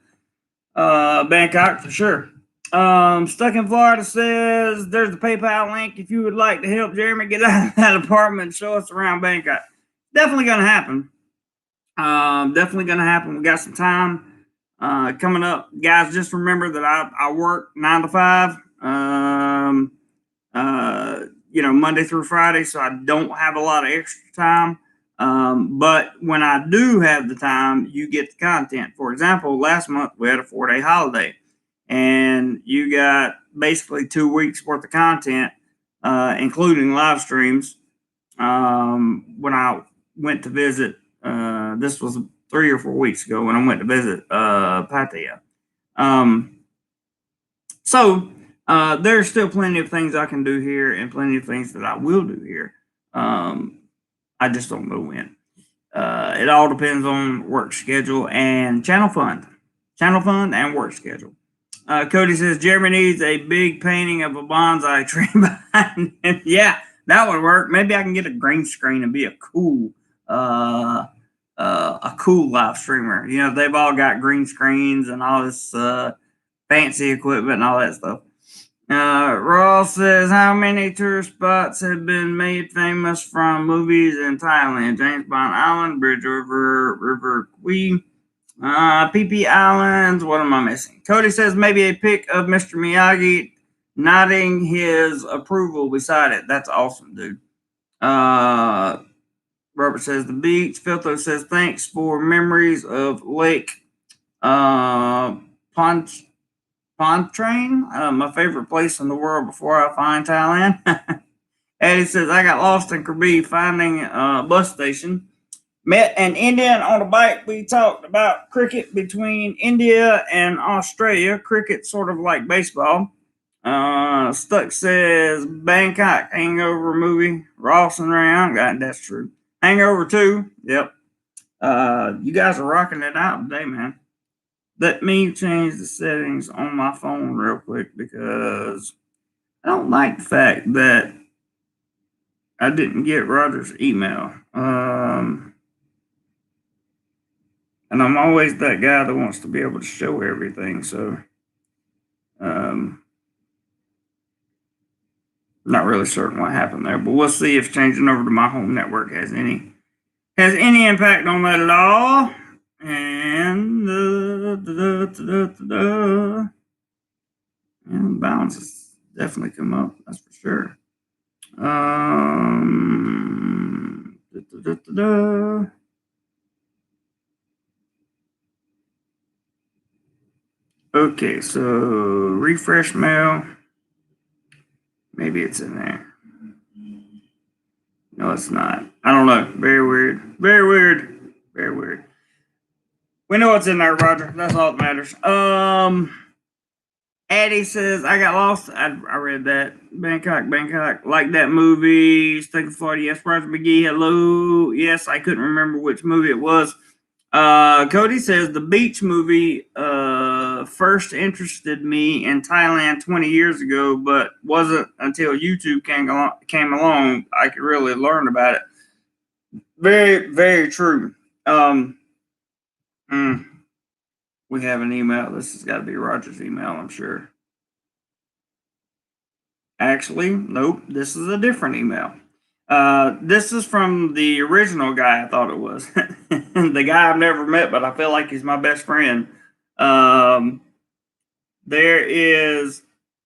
Bangkok for sure. Stuck in Florida says there's the PayPal link if you would like to help Jeremy get out of that apartment and show us around Bangkok. Definitely gonna happen. Definitely gonna happen. We got some time coming up, guys. Just remember that I work 9 to 5. Monday through Friday, so I don't have a lot of extra time. But when I do have the time, you get the content. For example, last month we had a 4-day holiday, and you got basically 2 weeks worth of content, including live streams. When I went to visit, this was 3 or 4 weeks ago when I went to visit Pathia. So there's still plenty of things I can do here and plenty of things that I will do here. I just don't know when. It all depends on work schedule and channel fund and work schedule. Cody says Jeremy needs a big painting of a bonsai tree behind him. Yeah, that would work. Maybe I can get a green screen and be a cool live streamer. You know, they've all got green screens and all this fancy equipment and all that stuff. Ross says, how many tourist spots have been made famous from movies in Thailand? James Bond Island, Bridge River Kui, PP Islands. What am I missing? Cody says maybe a pic of Mr. Miyagi nodding his approval beside it. That's awesome, dude. Robert says the beach. Filtho says thanks for memories of Lake Pontchartrain, my favorite place in the world before I find Thailand. Eddie says I got lost in Krabi finding a bus station. Met an Indian on a bike. We talked about cricket between India and Australia. Cricket sort of like baseball. Stuck says Bangkok Hangover movie. Ross and Round. God, that's true. Hangover 2. Yep. You guys are rocking it out today, man. Let me change the settings on my phone real quick because I don't like the fact that I didn't get Roger's email. And I'm always that guy that wants to be able to show everything. So, not really certain what happened there, but we'll see if changing over to my home network has any impact on that at all. And and balance has definitely come up. That's for sure. Okay, so refresh mail. Maybe it's in there. No, it's not. I don't know. Very weird. Very weird. Very weird. We know what's in there, Roger. That's all that matters. Addie says, I got lost. I read that. Bangkok. Like that movie. Stuck in Florida. Yes, Roger McGee. Hello. Yes, I couldn't remember which movie it was. Cody says the beach movie first interested me in Thailand 20 years ago, but wasn't until YouTube came along I could really learn about it. Very, very true. We have an email. This has got to be Roger's email, I'm sure. Actually, nope. This is a different email. This is from the original guy I thought it was. The guy I've never met, but I feel like he's my best friend. There is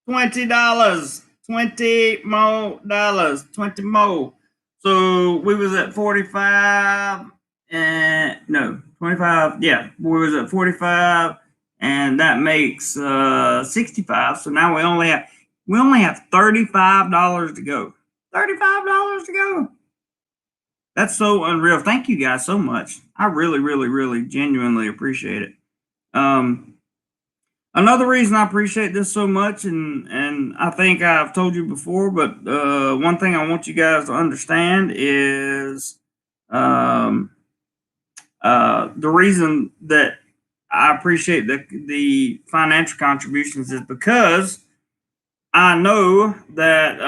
$20, 20 more dollars, 20 more. So we was at 45 and no, 25. Yeah, we was at 45 and that makes 65. So now we only have $35 to go. $35 to go. That's so unreal. Thank you guys so much. I really, really, really genuinely appreciate it. Another reason I appreciate this so much, and I think I've told you before, but one thing I want you guys to understand is the reason that I appreciate the financial contributions is because I know that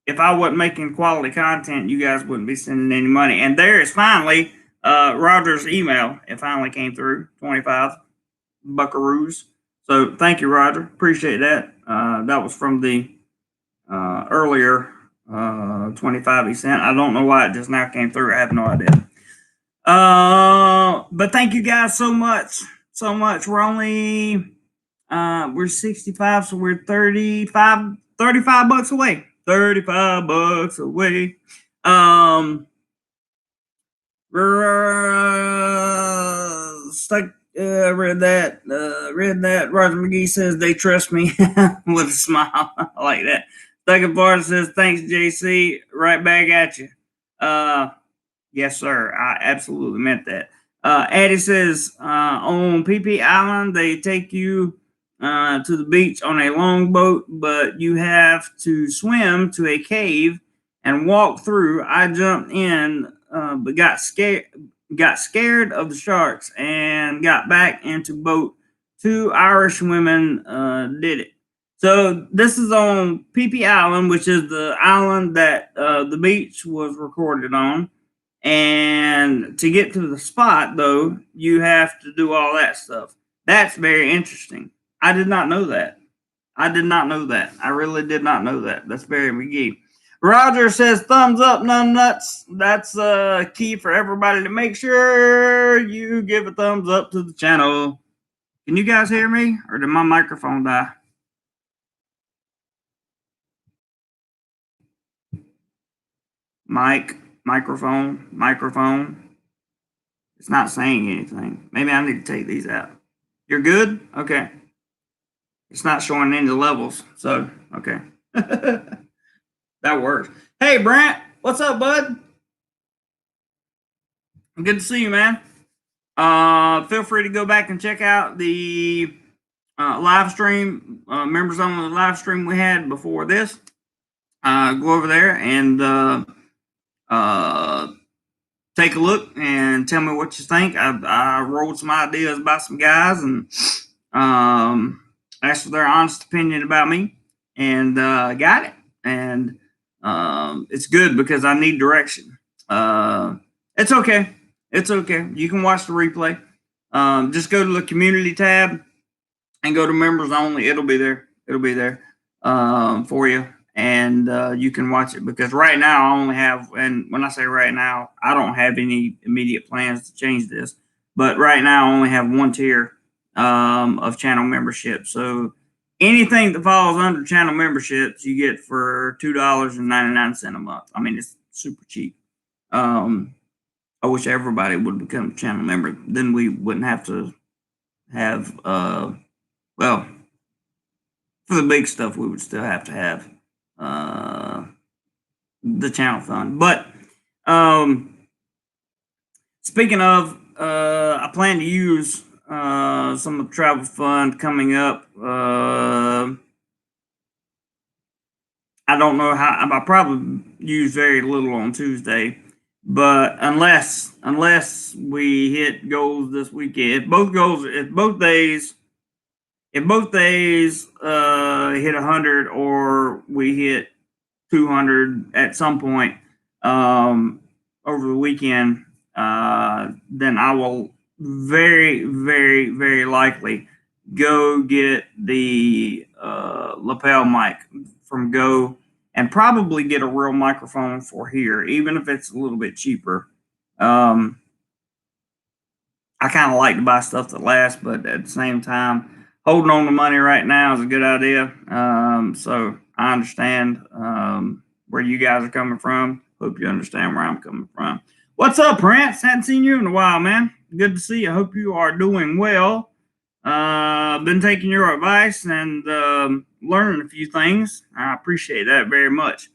if I wasn't making quality content, you guys wouldn't be sending any money. And there is finally Roger's email. It finally came through, 25 buckaroos. So thank you, Roger. Appreciate that. That was from the earlier 25 he sent. I don't know why it just now came through. I have no idea. But thank you guys so much. So much. We're only we're 65, so we're 35 bucks away. 35 bucks away. Read that. Roger McGee says they trust me with a smile. I like that. Second part says thanks, JC. Right back at you. Yes, sir. I absolutely meant that. Addie says on PP Island they take you to the beach on a longboat, but you have to swim to a cave and walk through. I jumped in, but got scared of the sharks and got back into boat. 2 Irish women did it. So this is on PP Island, which is the island that the beach was recorded on. And to get to the spot, though, you have to do all that stuff. That's very interesting. I did not know that. I really did not know that. That's very McGee. Roger says thumbs up, num nuts. That's key for everybody to make sure you give a thumbs up to the channel. Can you guys hear me, or did my microphone die? Microphone. It's not saying anything. Maybe I need to take these out. You're good? Okay. It's not showing any levels, so okay. That works. Hey, Brent, what's up, bud? Good to see you, man. Feel free to go back and check out the live stream, members only live stream we had before this. Go over there and take a look and tell me what you think. I rolled some ideas about some guys and asked for their honest opinion about me, and got it. And it's good because I need direction. It's okay. You can watch the replay. Just go to the community tab and go to members only. It'll be there for you, and you can watch it, because right now I only have, and when I say right now, I don't have any immediate plans to change this, but right now I only have one tier of channel membership. So anything that falls under channel memberships you get for $2.99 a month. I mean, it's super cheap. I wish everybody would become a channel member. Then we wouldn't have to have well, for the big stuff we would still have to have the channel fund. But speaking of, I plan to use some of the travel fund coming up. I don't know how. I probably use very little on Tuesday, But unless we hit goals this weekend, if both days hit 100 or we hit 200 at some point over the weekend, then I will very, very, very likely go get the lapel mic from Go and probably get a real microphone for here, even if it's a little bit cheaper. I kind of like to buy stuff that lasts, but at the same time, holding on to money right now is a good idea. So I understand where you guys are coming from. Hope you understand where I'm coming from. What's up, Prince? Hadn't seen you in a while, man. Good to see you. Hope you are doing well. Been taking your advice and learning a few things. I appreciate that very much.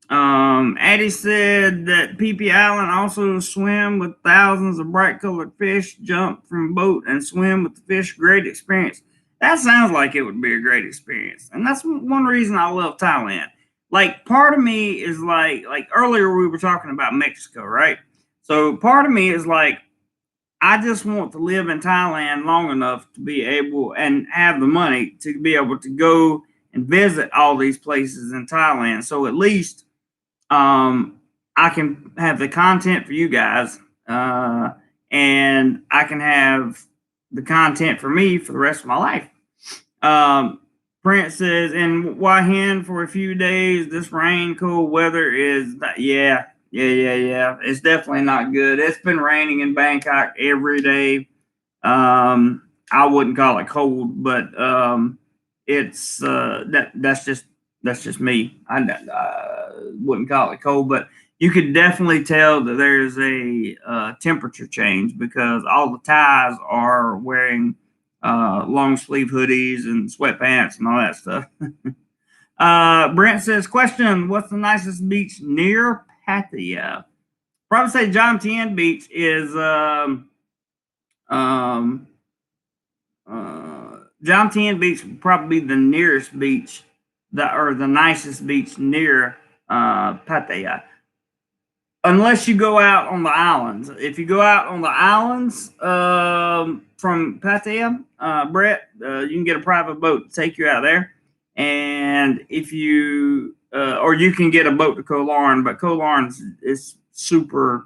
Addie said that PP Island also swim with thousands of bright colored fish, jump from a boat and swim with the fish. Great experience. That sounds like it would be a great experience. And that's one reason I love Thailand. Like part of me is like earlier we were talking about Mexico, right? So part of me is like, I just want to live in Thailand long enough to be able and have the money to be able to go and visit all these places in Thailand. So at least I can have the content for you guys, and I can have the content for me for the rest of my life. Prince says, in Wahin for a few days, this rain, cold weather is, yeah. It's definitely not good. It's been raining in Bangkok every day. I wouldn't call it cold, but it's that's just me. I wouldn't call it cold, but you could definitely tell that there's a temperature change because all the Thais are wearing long sleeve hoodies and sweatpants and all that stuff. Brent says, question, what's the nicest beach near Pathia? Probably say John Tien Beach is John Tien Beach would probably be the nearest beach or the nicest beach near Pattaya. Unless you go out on the islands. If you go out on the islands from Pathia, Brett, you can get a private boat to take you out there. And if you, or you can get a boat to Koh Larn, but Koh Larn is super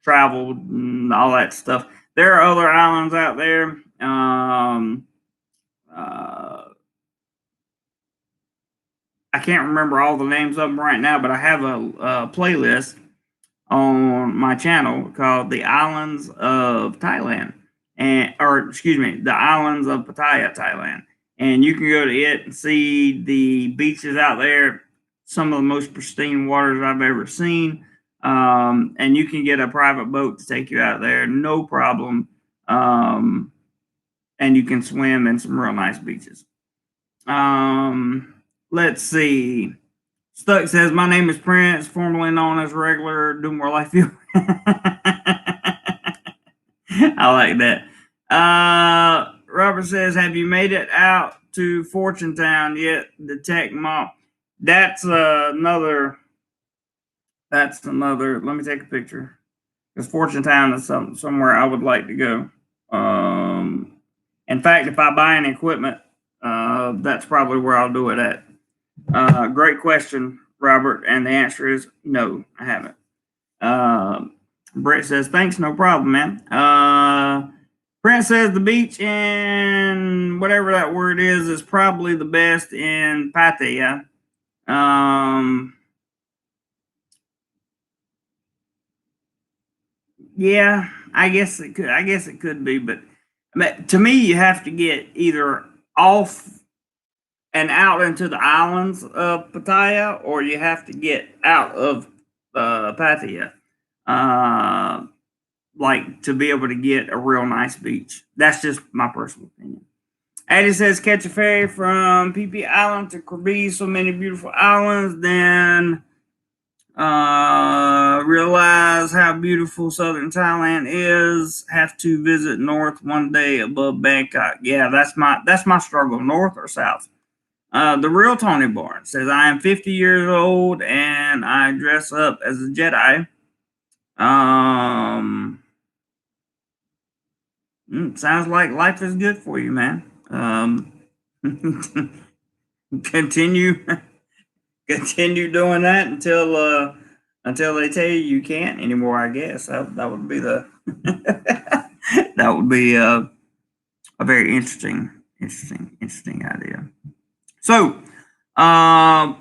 traveled and all that stuff. There are other islands out there. I can't remember all the names of them right now, but I have a playlist on my channel called The Islands of Thailand, the Islands of Pattaya, Thailand. And you can go to it and see the beaches out there, some of the most pristine waters I've ever seen. And you can get a private boat to take you out there, no problem. And you can swim in some real nice beaches. Let's see. Stuck says, my name is Prince, formerly known as regular DoMoreLife viewer. I like that. Robert says, have you made it out to Fortune Town yet? The tech mall. That's another, let me take a picture. Because Fortune Town is somewhere I would like to go. In fact, if I buy any equipment, that's probably where I'll do it at. Great question, Robert, and the answer is no, I haven't. Brett says, thanks, no problem, man. Brent says the beach in whatever that word is probably the best in Pattaya. Yeah, I guess it could be, but to me, you have to get either off and out into the islands of Pattaya, or you have to get out of Pathia, like to be able to get a real nice beach. That's just my personal opinion. Addie says, catch a ferry from PP Island to Krabi, so many beautiful islands, then realize how beautiful southern Thailand is. Have to visit north one day above Bangkok. Yeah, that's my struggle, north or south. The real Tony Barnes says, I am 50 years old and I dress up as a Jedi. Sounds like life is good for you, man. Continue continue doing that until they tell you can't anymore. I guess that would be the that would be a very interesting idea. So, now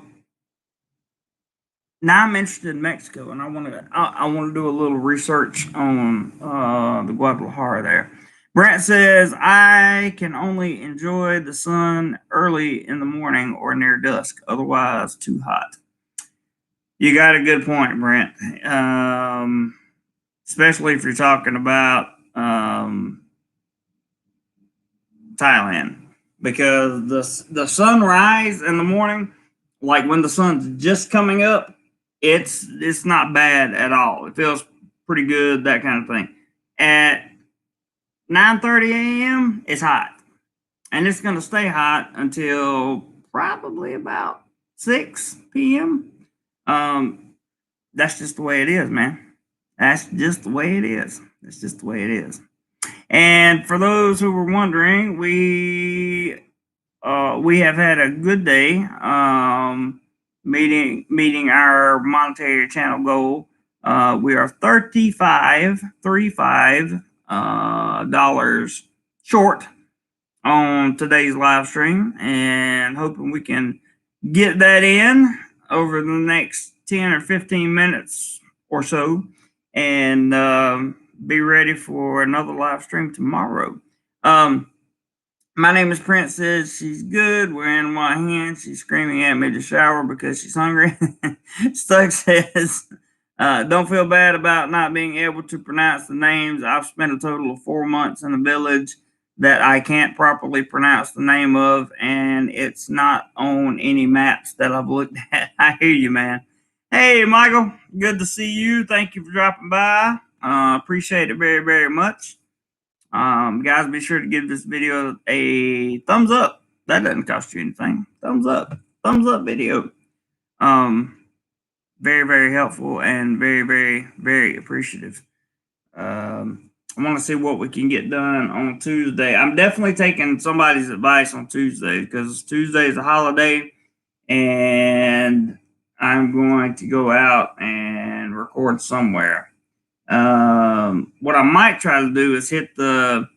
I'm interested in Mexico, and I want to do a little research on the Guadalajara there. Brent says I can only enjoy the sun early in the morning or near dusk, otherwise too hot. You got a good point, Brent. Especially if you're talking about Thailand, because the sunrise in the morning, like when the sun's just coming up, it's not bad at all. It feels pretty good, that kind of thing. At 9:30 a.m., it's hot, and it's going to stay hot until probably about 6 p.m. That's just the way it is, man. That's just the way it is. That's just the way it is. And for those who were wondering, we have had a good day meeting our monetary channel goal. We are $35 dollars short on today's live stream, and hoping we can get that in over the next 10 or 15 minutes or so, and be ready for another live stream tomorrow. My name is Prince. Says she's good. We're in my hand. She's screaming at me to shower because she's hungry. Stuck says, don't feel bad about not being able to pronounce the names. I've spent a total of 4 months in a village that I can't properly pronounce the name of, and it's not on any maps that I've looked at. I hear you, man. Hey, Michael, good to see you. Thank you for dropping by. Appreciate it very, very much. Guys, be sure to give this video a thumbs up. That doesn't cost you anything. Thumbs up video. Very, very helpful and very, very, very appreciative. I want to see what we can get done on Tuesday. I'm definitely taking somebody's advice on Tuesday, because Tuesday is a holiday, and I'm going to go out and record somewhere. What I might try to do is hit the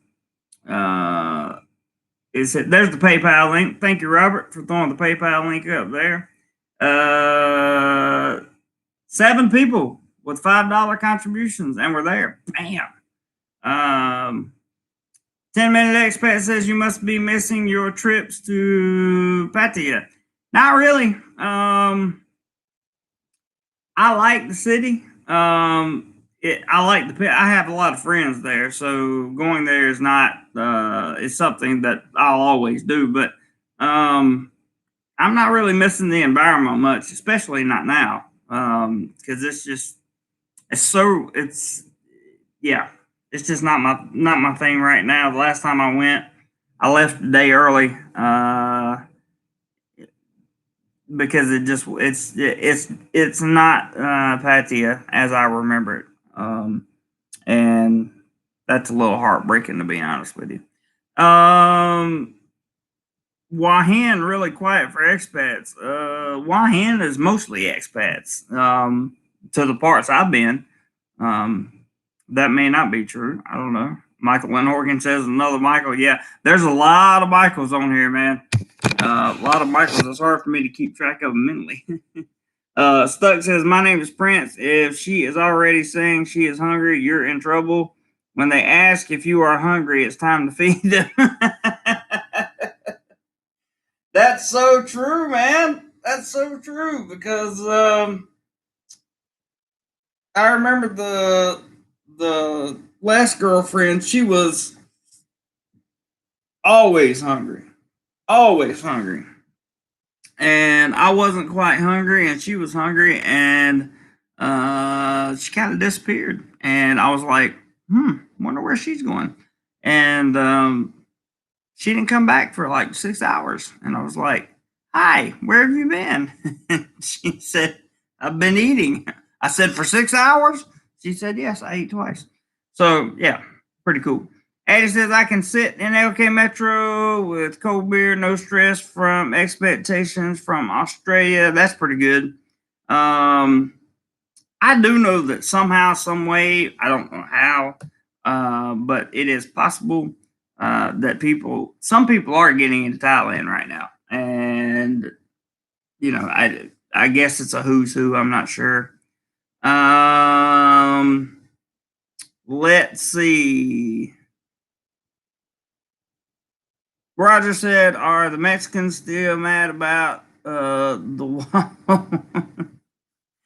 there's the PayPal link. Thank you, Robert, for throwing the PayPal link up there. 7 people with $5 contributions, and we're there. Bam. 10-minute expat says you must be missing your trips to Pathia. Not really. I like the city. I have a lot of friends there, so going there is not it's something that I'll always do. But I'm not really missing the environment much, especially not now, because it's just it's just not my thing right now. The last time I went, I left a day early because it's not Pathia as I remember it. And that's a little heartbreaking, to be honest with you. Wahan, really quiet for expats. Wahan is mostly expats. To the parts I've been. That may not be true. I don't know. Michael in Oregon says another Michael. Yeah, there's a lot of Michaels on here, man. A lot of Michaels. It's hard for me to keep track of them mentally. Stuck says, my name is Prince. If she is already saying she is hungry, you're in trouble. When they ask if you are hungry, it's time to feed them. That's so true, man. That's so true, because I remember the last girlfriend, she was always hungry. Always hungry. And I wasn't quite hungry, and she was hungry, and she kind of disappeared. And I was like, wonder where she's going. And she didn't come back for like 6 hours. And I was like, hi, where have you been? She said, I've been eating. I said, for 6 hours? She said yes. I ate twice. So yeah, pretty cool. Addie says I can sit in LK Metro with cold beer, no stress from expectations from Australia. That's pretty good. I do know that somehow, some way, I don't know how, but it is possible that some people are getting into Thailand right now, and I guess it's a who's who. I'm not sure. Let's see. Roger said, "Are the Mexicans still mad about the wall?"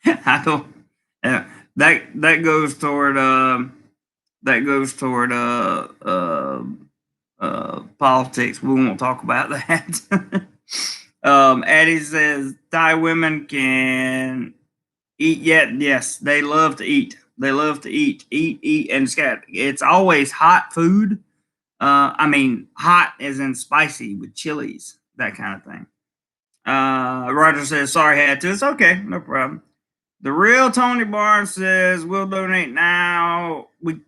I don't. That goes toward politics. We won't talk about that. Addie says Thai women can eat. Yes, they love to eat. They love to eat, and it's always hot food. I mean, hot as in spicy with chilies, that kind of thing. Roger says, sorry, had to. It's okay, no problem. The real Tony Barnes says, we'll donate now. We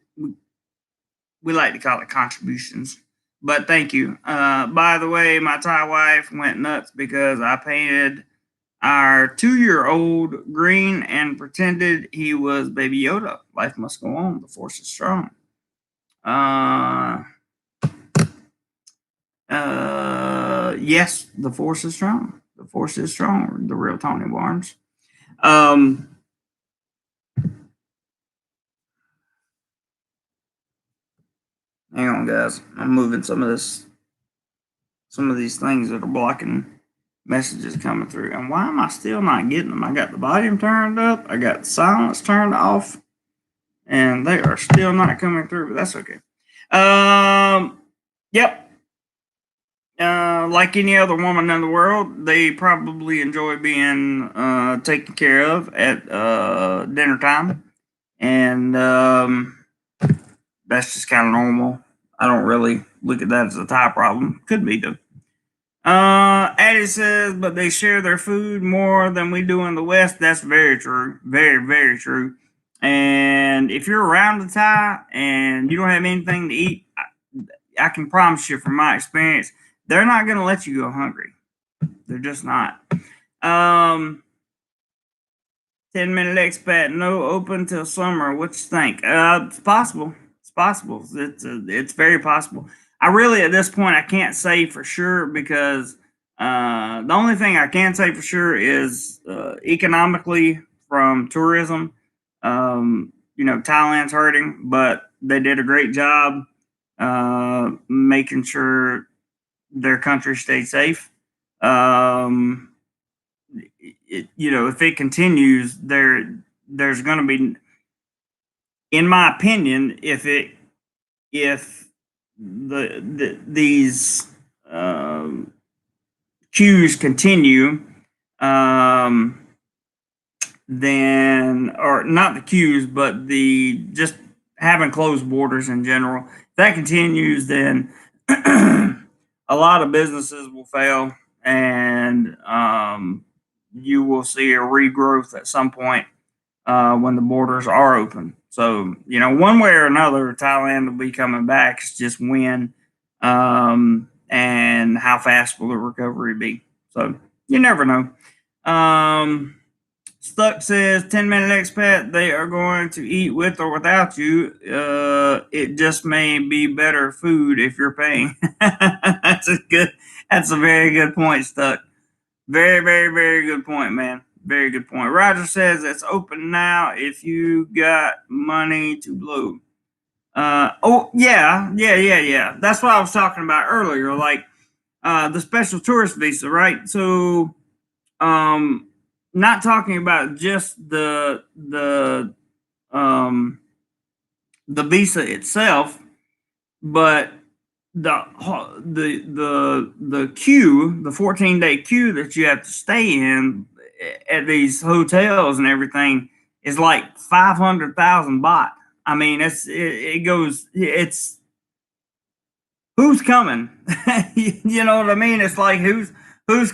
like to call it contributions, but thank you. By the way, my Thai wife went nuts because I painted our 2-year-old green and pretended he was Baby Yoda. Life must go on. The force is strong. Yes, the force is strong. The force is strong. The real Tony Barnes. Hang on, guys. I'm moving some of these things that are blocking messages coming through. And why am I still not getting them? I got the volume turned up. I got the silence turned off, and they are still not coming through. But that's okay. Yep. Like any other woman in the world, they probably enjoy being taken care of at dinner time, and that's just kind of normal. I don't really look at that as a Thai problem. Could be though. Addie says, but they share their food more than we do in the West. That's very true. Very, very true. And if you're around the Thai and you don't have anything to eat, I can promise you from my experience, they're not going to let you go hungry. They're just not. 10-minute expat, no open till summer. What you think? It's possible. It's possible. It's very possible. I really, at this point, I can't say for sure because the only thing I can say for sure is economically from tourism, Thailand's hurting, but they did a great job making sure their country stayed safe. If it continues, there's going to be, in my opinion, if these queues continue, then, or not the queues, but the just having closed borders in general, if that continues, then a lot of businesses will fail, and you will see a regrowth at some point when the borders are open. So, one way or another, Thailand will be coming back. It's just when and how fast will the recovery be. So, you never know. Stuck says 10-minute expat, they are going to eat with or without you. It just may be better food if you're paying. That's a very good point, Stuck. Very, very, very good point, man. Very good point. Roger says it's open now if you got money to blow. Yeah. That's what I was talking about earlier, like the special tourist visa, right? So, not talking about just the visa itself, but the queue, the 14-day queue that you have to stay in at these hotels and everything is like 500,000 baht. I mean, it's who's coming? You know what I mean? It's like who's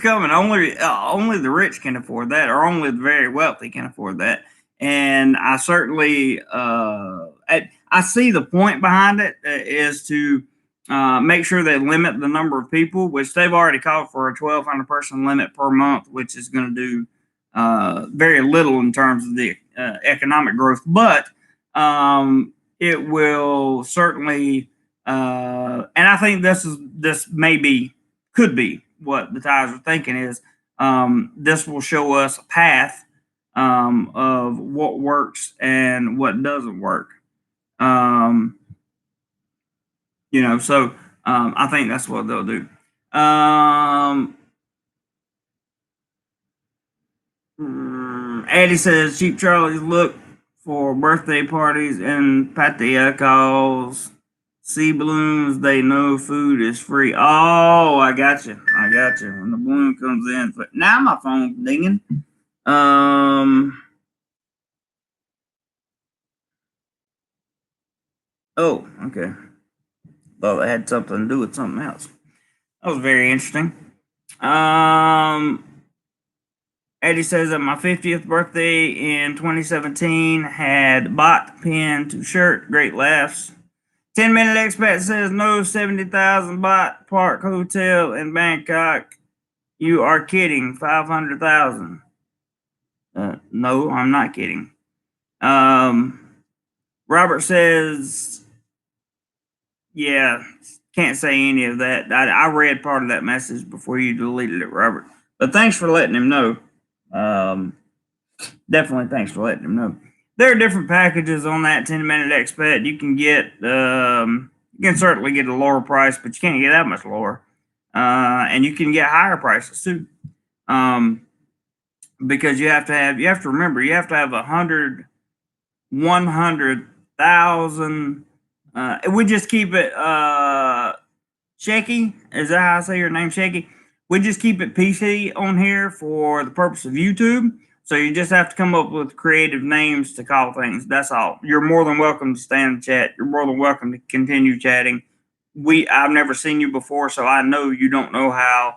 coming? Only the rich can afford that, or only the very wealthy can afford that. and I certainly I see the point behind it is to make sure they limit the number of people, which they've already called for a 1,200 person limit per month, which is going to do very little in terms of the economic growth, but it will certainly. And I think this could be what the Thais are thinking is this will show us a path of what works and what doesn't work. So I think that's what they'll do. Eddie says Cheap Charlie's look for birthday parties and Pathia calls sea balloons. They know food is free. Oh, I got you. When the balloon comes in, but now my phone's dinging. Oh, okay. Thought that had something to do with something else. That was very interesting. Eddie says that my 50th birthday in 2017 had bot pin to shirt. Great laughs. 10-minute expat says no 70,000 baht park hotel in Bangkok. You are kidding. 500,000. No, I'm not kidding. Robert says, yeah, can't say any of that. I read part of that message before you deleted it, Robert. But thanks for letting him know. Definitely thanks for letting him know. There are different packages on that 10-minute expat. You can get, you can certainly get a lower price, but you can't get that much lower. And you can get higher prices too. Because you have to remember, you have to have 100,000. We just keep it Shaky. Is that how I say your name, Shaky? We just keep it PC on here for the purpose of YouTube. So you just have to come up with creative names to call things. That's all. You're more than welcome to stay in the chat. You're more than welcome to continue chatting. I've never seen you before, so I know you don't know how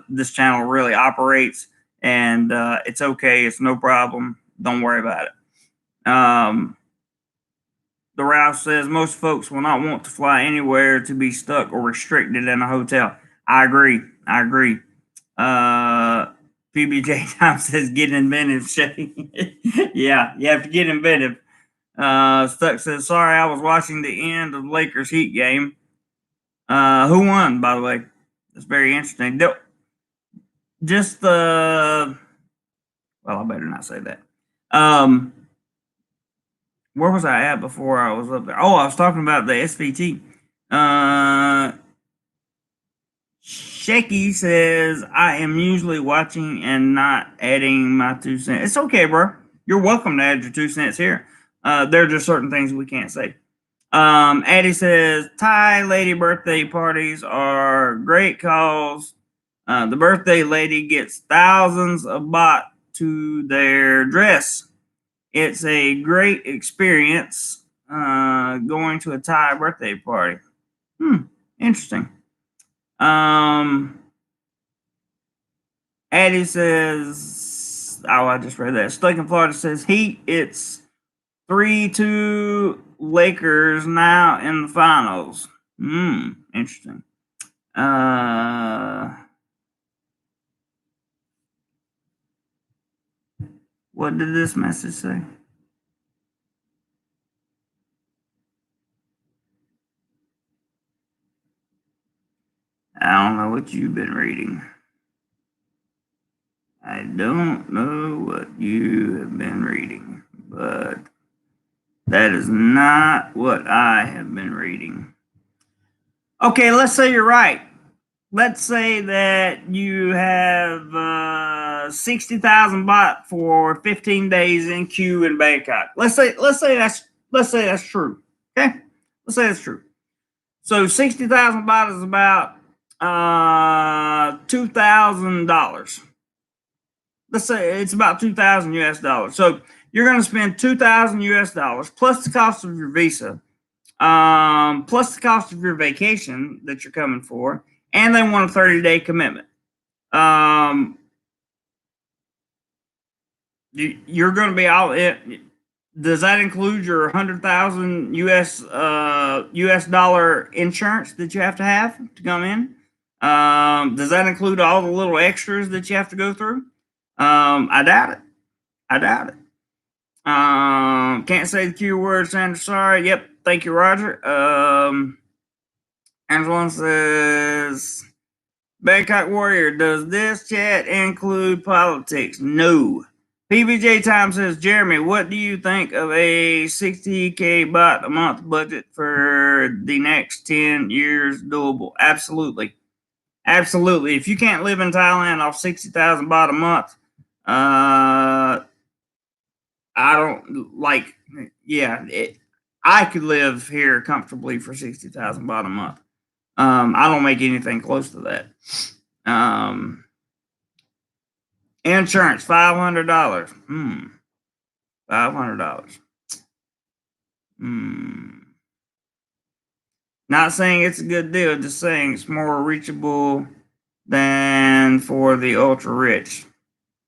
this channel really operates, and it's okay. It's no problem. Don't worry about it. The Ralph says most folks will not want to fly anywhere to be stuck or restricted in a hotel. I agree. PBJ Time says get inventive, Shay. Yeah, you have to get inventive. Stuck says sorry, I was watching the end of the Lakers Heat game. Who won, by the way? That's very interesting. Just well, I better not say that. Where was I at before I was up there? Oh, I was talking about the SVT. Shaky says, I am usually watching and not adding my 2 cents. It's okay, bro. You're welcome to add your 2 cents here. There are just certain things we can't say. Addie says, Thai lady birthday parties are great cause. The birthday lady gets thousands of baht to their dress. It's a great experience going to a Thai birthday party. Interesting. Addie says, oh, I just read that. Stuck in Florida says, Heat, it's 3-2 Lakers now in the finals. Interesting. What did this message say? I don't know what you've been reading. I don't know what you have been reading, but that is not what I have been reading. Okay, let's say you're right. Let's say that you have 60,000 baht for 15 days in queue in Bangkok. Let's say that's true. Okay, let's say that's true. So 60,000 baht is about $2,000. Let's say it's about 2,000 US dollars. So you're going to spend 2,000 US dollars plus the cost of your visa, plus the cost of your vacation that you're coming for, and they want a 30-day commitment. You're going to be all it. Does that include your 100,000 US dollar insurance that you have to come in? Does that include all the little extras that you have to go through? I doubt it. I doubt it. Can't say the Q word, Sandra. Sorry. Yep. Thank you, Roger. Angela says, Bangkok Warrior, does this chat include politics? No. PBJ Time says, Jeremy, what do you think of a 60K baht a month budget for the next 10 years doable? Absolutely. Absolutely. If you can't live in Thailand off 60,000 baht a month, I don't like, yeah, I could live here comfortably for 60,000 baht a month. I don't make anything close to that. Insurance, $500. $500. Not saying it's a good deal, just saying it's more reachable than for the ultra rich.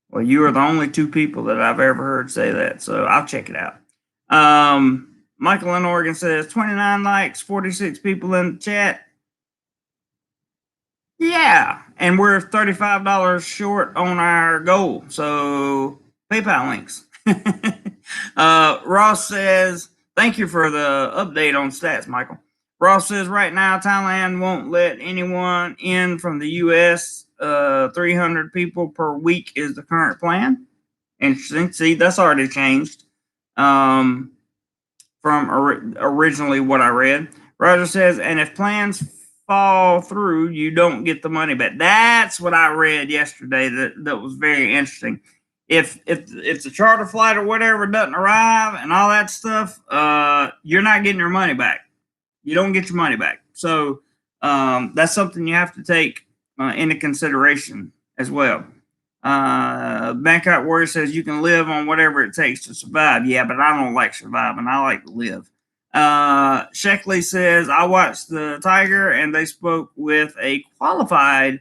Well, you are the only two people that I've ever heard say that, so I'll check it out. Michael in Oregon says 29 likes, 46 people in the chat. Yeah, and we're $35 short on our goal, so PayPal links. Ross says, thank you for the update on stats, Michael. Ross says, right now, Thailand won't let anyone in from the U.S. 300 people per week is the current plan. Interesting. See, that's already changed from originally what I read. Roger says, and if plans fall through, you don't get the money back. That's what I read yesterday. That was very interesting. If the charter flight or whatever doesn't arrive and all that stuff, you're not getting your money back. You don't get your money back. So that's something you have to take into consideration as well. Bangkok Warrior says you can live on whatever it takes to survive. Yeah, but I don't like surviving. I like to live. Sheckley says, I watched the Tiger and they spoke with a qualified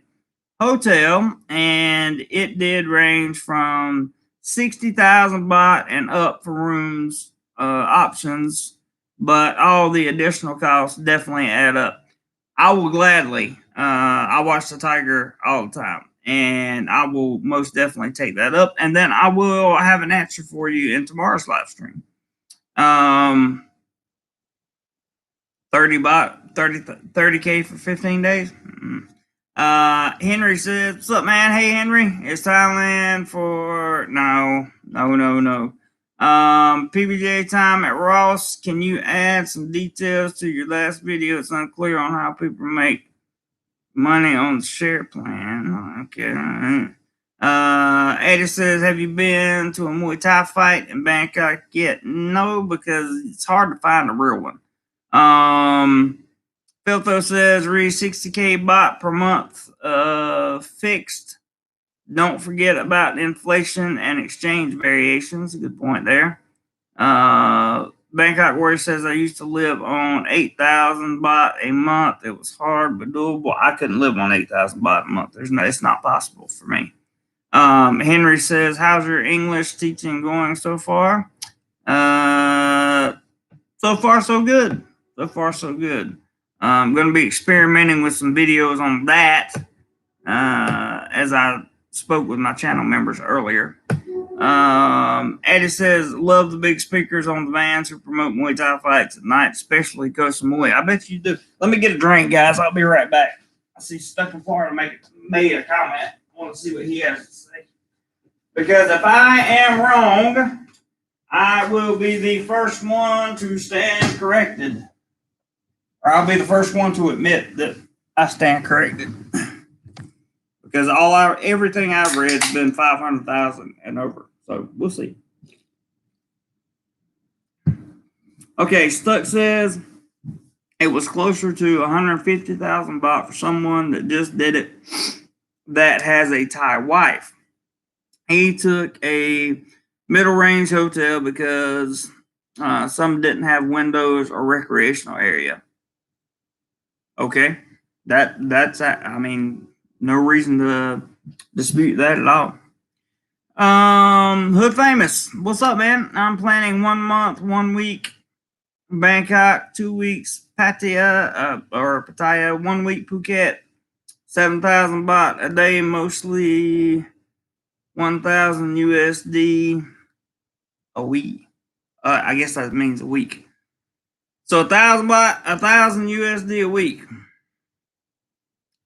hotel and it did range from 60,000 baht and up for rooms options, but all the additional costs definitely add up. I will gladly, I watch the Tiger all the time and I will most definitely take that up. And then I will have an answer for you in tomorrow's live stream. 30K for 15 days. Henry says, what's up, man? Hey, Henry, it's Thailand for no. PBJ Time at Ross, can you add some details to your last video? It's unclear on how people make money on the share plan. Okay. Eddie says, have you been to a Muay Thai fight in Bangkok yet? No, because it's hard to find a real one. Filtho says, read 60K baht per month fixed. Don't forget about inflation and exchange variations. A good point there. Bangkok Warrior says, I used to live on 8,000 baht a month. It was hard but doable. I couldn't live on 8,000 baht a month. It's not possible for me. Henry says, how's your English teaching going so far? So far, so good. So far, so good. I'm going to be experimenting with some videos on that as I spoke with my channel members earlier. Eddie says, love the big speakers on the vans who promote Muay Thai fights at night, especially Koh Samui. I bet you do. Let me get a drink, guys. I'll be right back. I see Stuck in Florida made a comment. I want to see what he has to say. Because if I am wrong, I will be the first one to stand corrected. Or I'll be the first one to admit that I stand corrected. Because everything I've read has been 500,000 and over. So we'll see. Okay, Stuck says it was closer to 150,000 baht for someone that just did it that has a Thai wife. He took a middle range hotel because some didn't have windows or recreational area. Okay, that's I mean, no reason to dispute that at all. Hood Famous, what's up, man? I'm planning 1 month, 1 week Bangkok, 2 weeks Pathia, or Pattaya, 1 week Phuket, 7,000 baht a day, mostly 1,000 USD a week. I guess that means a week. So 1,000 baht, 1,000 USD a week.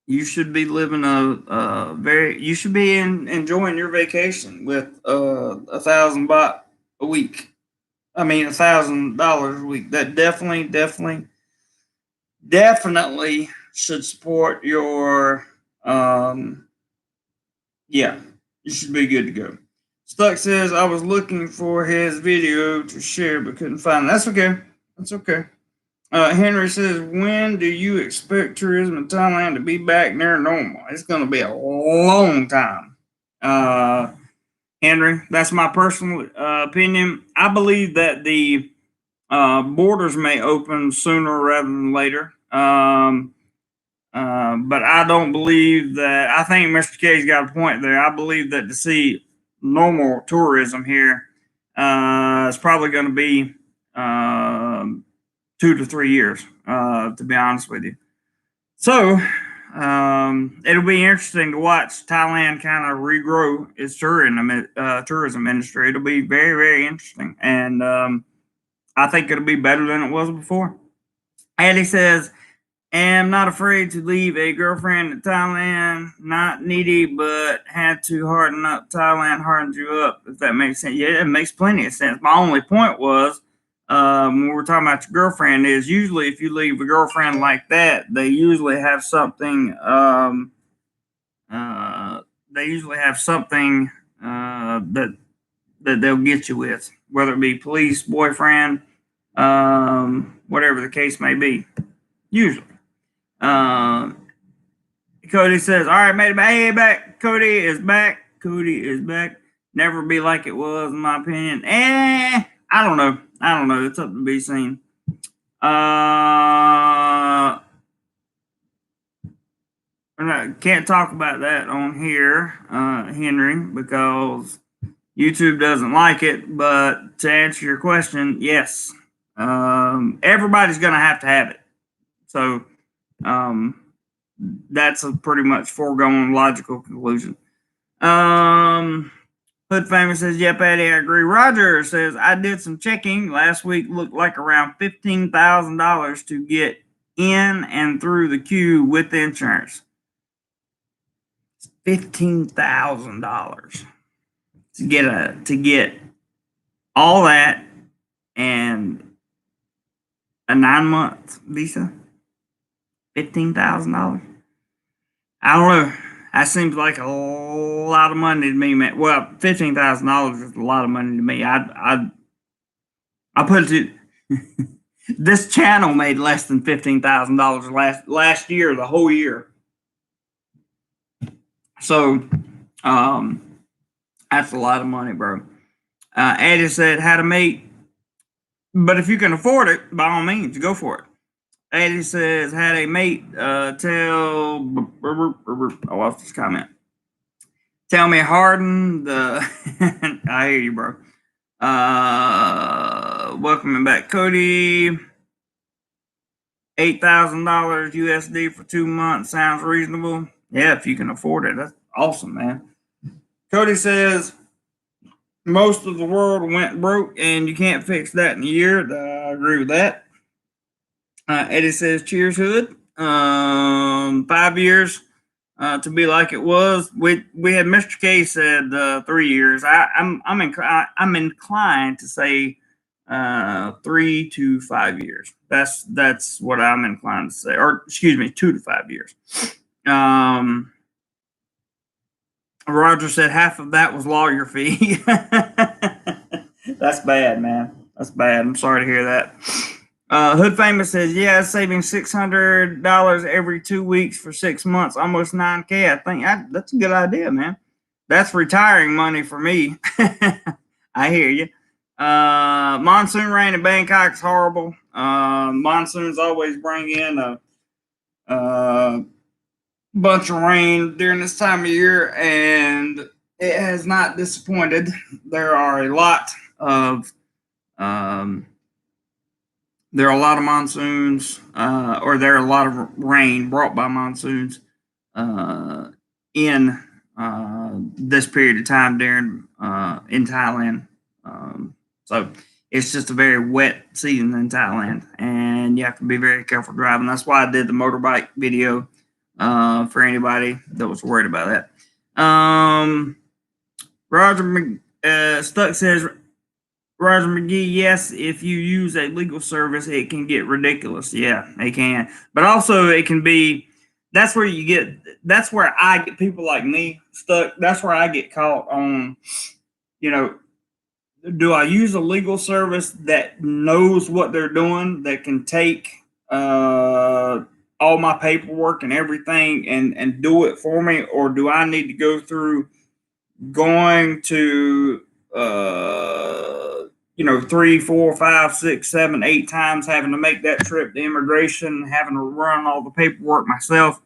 You should be living you should be enjoying your vacation with 1,000 baht a week. I mean, $1,000 a week. That definitely should support your, yeah, you should be good to go. Stuck says, I was looking for his video to share but couldn't find it. That's okay. That's okay. Henry says, when do you expect tourism in Thailand to be back near normal? It's going to be a long time. Henry, that's my personal opinion. I believe that the borders may open sooner rather than later. But I don't believe that. I think Mr. K's got a point there. I believe that to see normal tourism here is probably going to be 2 to 3 years, to be honest with you. So it'll be interesting to watch Thailand kind of regrow its tourism industry. It'll be very, very interesting. And I think it'll be better than it was before. Eddie says, am not afraid to leave a girlfriend in Thailand. Not needy, but had to harden up. Thailand hardened you up, if that makes sense. Yeah, it makes plenty of sense. My only point was, when we're talking about your girlfriend, is usually if you leave a girlfriend like that, they usually have something. That they'll get you with, whether it be police, boyfriend, whatever the case may be. Usually. Cody says, all right, made it back. Hey, back. Cody is back. Cody is back. Never be like it was, in my opinion. I don't know. It's up to be seen. Can't talk about that on here, Henry, because YouTube doesn't like it. But to answer your question, yes, everybody's going to have it. So that's a pretty much foregone logical conclusion. Hood Famous says, yep, Eddie, I agree. Roger says, I did some checking last week. Looked like around $15,000 to get in and through the queue with the insurance. $15,000 to get all that and a 9-month visa. $15,000. I don't know. That seems like a lot of money to me, man. Well, $15,000 is a lot of money to me. I put it to this channel made less than $15,000 last year, the whole year. So, that's a lot of money, bro. Eddie said, had a mate, but if you can afford it, by all means, go for it. Eddie says, had a mate I lost this comment. Tell me, Harden, I hear you, bro. Welcome back, Cody. $8,000 USD for 2 months sounds reasonable. Yeah, if you can afford it, that's awesome, man. Cody says, most of the world went broke, and you can't fix that in a year. I agree with that. Eddie says, cheers, Hood. 5 years to be like it was. We had Mr. K said 3 years. I'm inclined to say 3 to 5 years. That's what I'm inclined to say. Or excuse me, 2 to 5 years. Roger said half of that was lawyer fee. That's bad, man. That's bad. I'm sorry to hear that. Hood Famous says, yeah, saving $600 every 2 weeks for 6 months, almost $9K. I think that's a good idea, man. That's retiring money for me. I hear you. Monsoon rain in Bangkok's horrible. Monsoons always bring in a bunch of rain during this time of year, and it has not disappointed. There are a lot of there are a lot of monsoons, or there are a lot of rain brought by monsoons in this period of time during in Thailand. So it's just a very wet season in Thailand, and you have to be very careful driving. That's why I did the motorbike video for anybody that was worried about that. Roger Stuck says, Roger McGee, yes, if you use a legal service, it can get ridiculous. Yeah, it can. But also, it can be, that's where I get people like me stuck. That's where I get caught on, do I use a legal service that knows what they're doing, that can take all my paperwork and everything and do it for me? Or do I need to go through going to 3, 4, 5, 6, 7, 8 times, having to make that trip to immigration, having to run all the paperwork myself?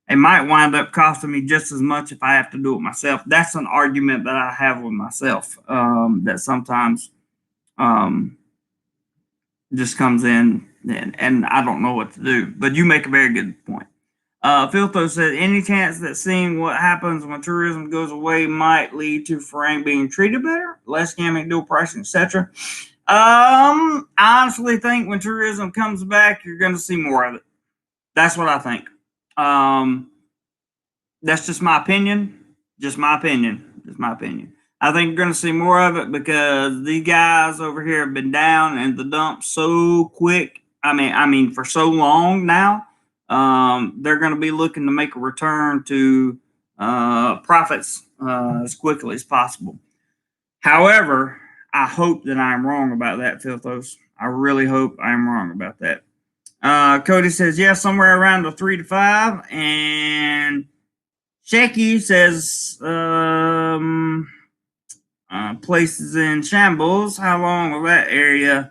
It might wind up costing me just as much if I have to do it myself. That's an argument that I have with myself, that sometimes just comes in, and I don't know what to do. But you make a very good point. Filtho says, any chance that seeing what happens when tourism goes away might lead to Farang being treated better, less scamming, dual pricing, etc.? I honestly think when tourism comes back, you're going to see more of it. That's what I think. That's just my opinion. Just my opinion. I think you're going to see more of it because these guys over here have been down in the dumps so quick. I mean, for so long now. They're going to be looking to make a return to profits as quickly as possible. However, I hope that I'm wrong about that, Filthos. I really hope I'm wrong about that. Cody says, yeah, somewhere around the 3 to 5. And Shaky says, places in shambles. How long will that area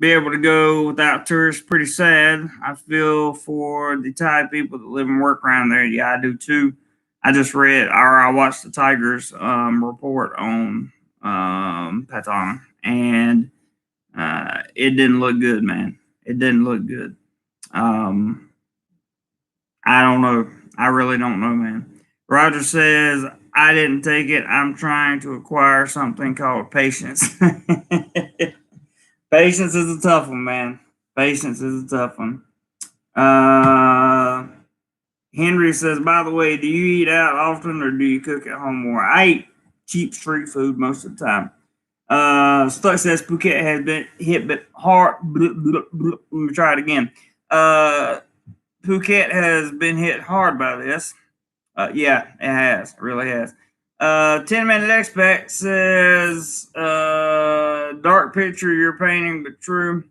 be able to go without tourists? Pretty sad. I feel for the Thai people that live and work around there. Yeah, I do too. I just read, or I watched the Tigers report on Pathia, and it didn't look good, man. It didn't look good. I don't know. I really don't know, man. Roger says, I didn't take it. I'm trying to acquire something called patience. Patience is a tough one, man. Patience is a tough one. Henry says, by the way, do you eat out often or do you cook at home more? I eat cheap street food most of the time. Stuck says Phuket has been hit but hard. Let me try it again. Phuket has been hit hard by this. Yeah, it has. It really has. 10-minute expect says, dark picture you're painting, but true.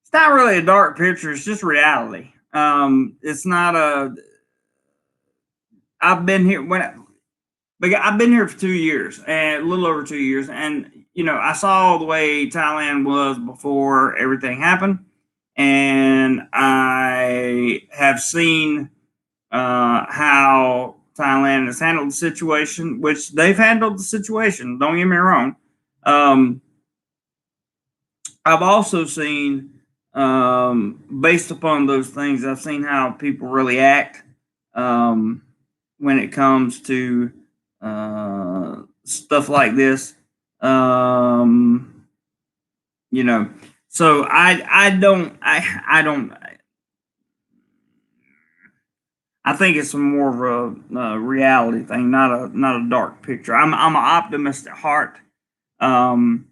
It's not really a dark picture. It's just reality. It's not a. I've been here I've been here for 2 years, and a little over 2 years, and I saw the way Thailand was before everything happened, and I have seen how Thailand has handled the situation, which they've handled the situation. Don't get me wrong. I've also seen, based upon those things, I've seen how people really act when it comes to stuff like this. So I don't. I think it's more of a reality thing, not a dark picture. I'm an optimist at heart, and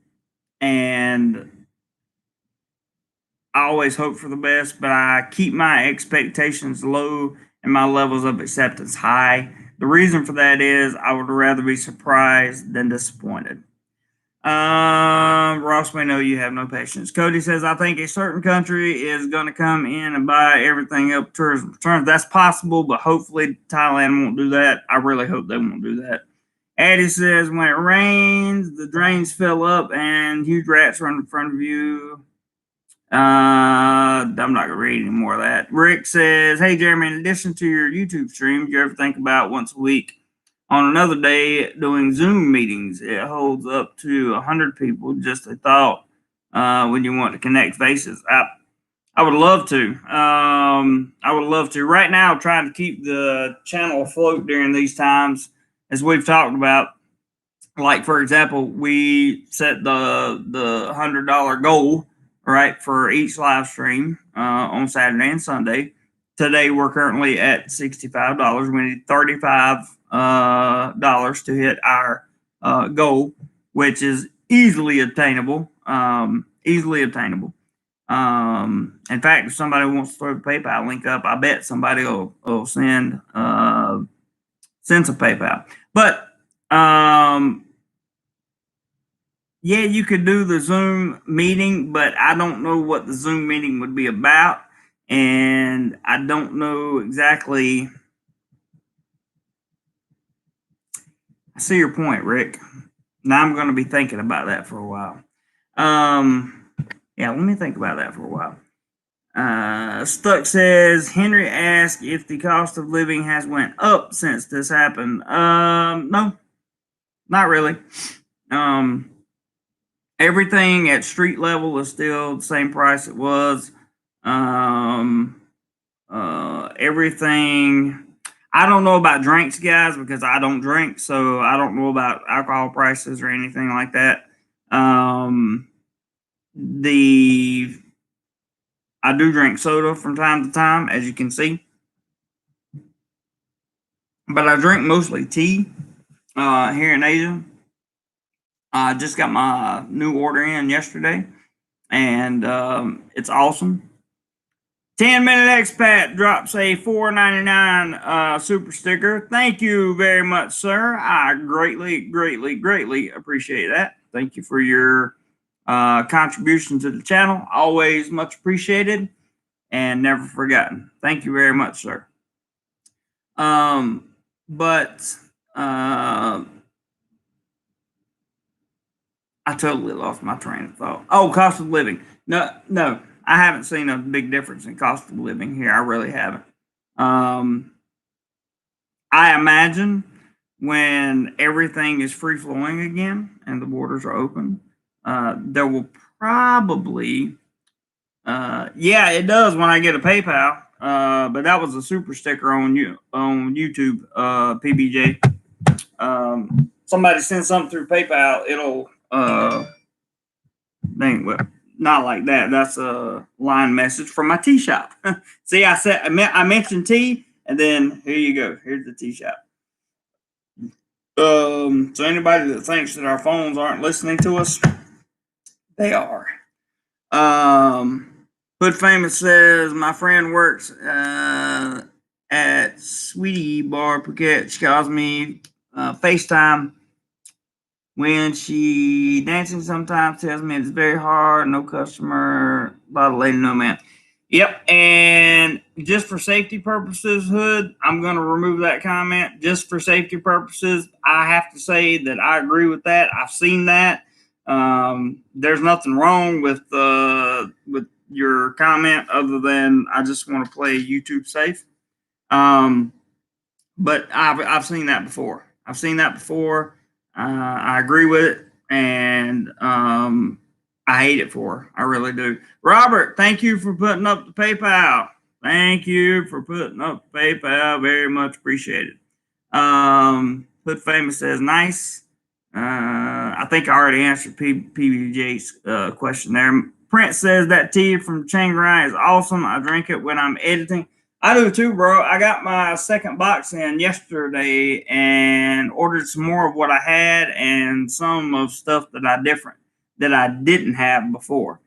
I always hope for the best, but I keep my expectations low and my levels of acceptance high. The reason for that is I would rather be surprised than disappointed. Ross may know you have no patience. Cody says, I think a certain country is going to come in and buy everything up tourism returns. That's possible, but hopefully Thailand won't do that. I really hope they won't do that. Addie says, when it rains, the drains fill up and huge rats run in front of you. I'm not going to read any more of that. Rick says, hey, Jeremy, in addition to your YouTube stream, do you ever think about once a week On another day, doing Zoom meetings, it holds up to 100 people. Just a thought when you want to connect faces. I would love to. I would love to. Right now, trying to keep the channel afloat during these times, as we've talked about. Like for example, we set the $100 goal right for each live stream on Saturday and Sunday. Today we're currently at $65. We need $35 to hit our goal, which is easily obtainable. Easily obtainable. In fact, if somebody wants to throw the PayPal link up, I bet somebody will send some PayPal. But yeah, you could do the Zoom meeting, but I don't know what the Zoom meeting would be about, and I don't know exactly. I see your point, Rick. Now I'm going to be thinking about that for a while. Yeah, let me think about that for a while. Stuck says Henry asked if the cost of living has went up since this happened. No, not really. Everything at street level is still the same price it was. Everything. I don't know about drinks, guys, because I don't drink, so I don't know about alcohol prices or anything like that. I do drink soda from time to time, as you can see, but I drink mostly tea here in Asia. I just got my new order in yesterday, and it's awesome. 10-minute expat drops a $4.99 super sticker. Thank you very much, sir. I greatly appreciate that. Thank you for your contribution to the channel. Always much appreciated and never forgotten. Thank you very much, sir. I totally lost my train of thought. Oh, cost of living. No, I haven't seen a big difference in cost of living here. I really haven't. I imagine when everything is free flowing again and the borders are open, there will probably, yeah, it does when I get a PayPal. But that was a super sticker on YouTube, PBJ. Somebody sends something through PayPal, it'll well, not like that. That's a line message from my tea shop. See, I mentioned tea, and then here you go. Here's the tea shop. So anybody that thinks that our phones aren't listening to us, they are. Hood Famous says my friend works at Sweetie Bar Phuket. She calls me FaceTime when she dancing. Sometimes tells me it's very hard, no customer, blah, the lady, no man. Yep, and just for safety purposes, Hood, I'm going to remove that comment. Just for safety purposes, I have to say that I agree with that. I've seen that. There's nothing wrong with your comment other than I just want to play YouTube safe. But I've seen that before. I agree with it, and I hate it for her. I really do. Robert, thank you for putting up the PayPal. Thank you for putting up the PayPal. Very much appreciated. Hood Famous says nice. I think I already answered PBJ's question there. Prince says that tea from Chiang Rai is awesome. I drink it when I'm editing. I do too, bro. I got my second box in yesterday and ordered some more of what I had and some of stuff that I didn't have before.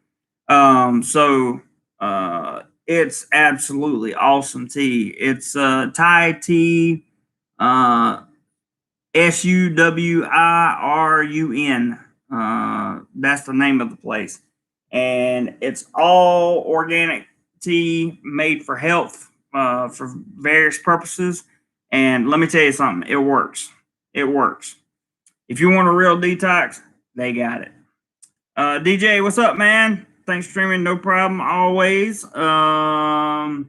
So it's absolutely awesome tea. It's Thai tea, SUWIRUN. That's the name of the place, and it's all organic tea made for health, for various purposes. And let me tell you something, it works. If you want a real detox, they got it. DJ, what's up, man? Thanks for streaming. No problem, always. Otto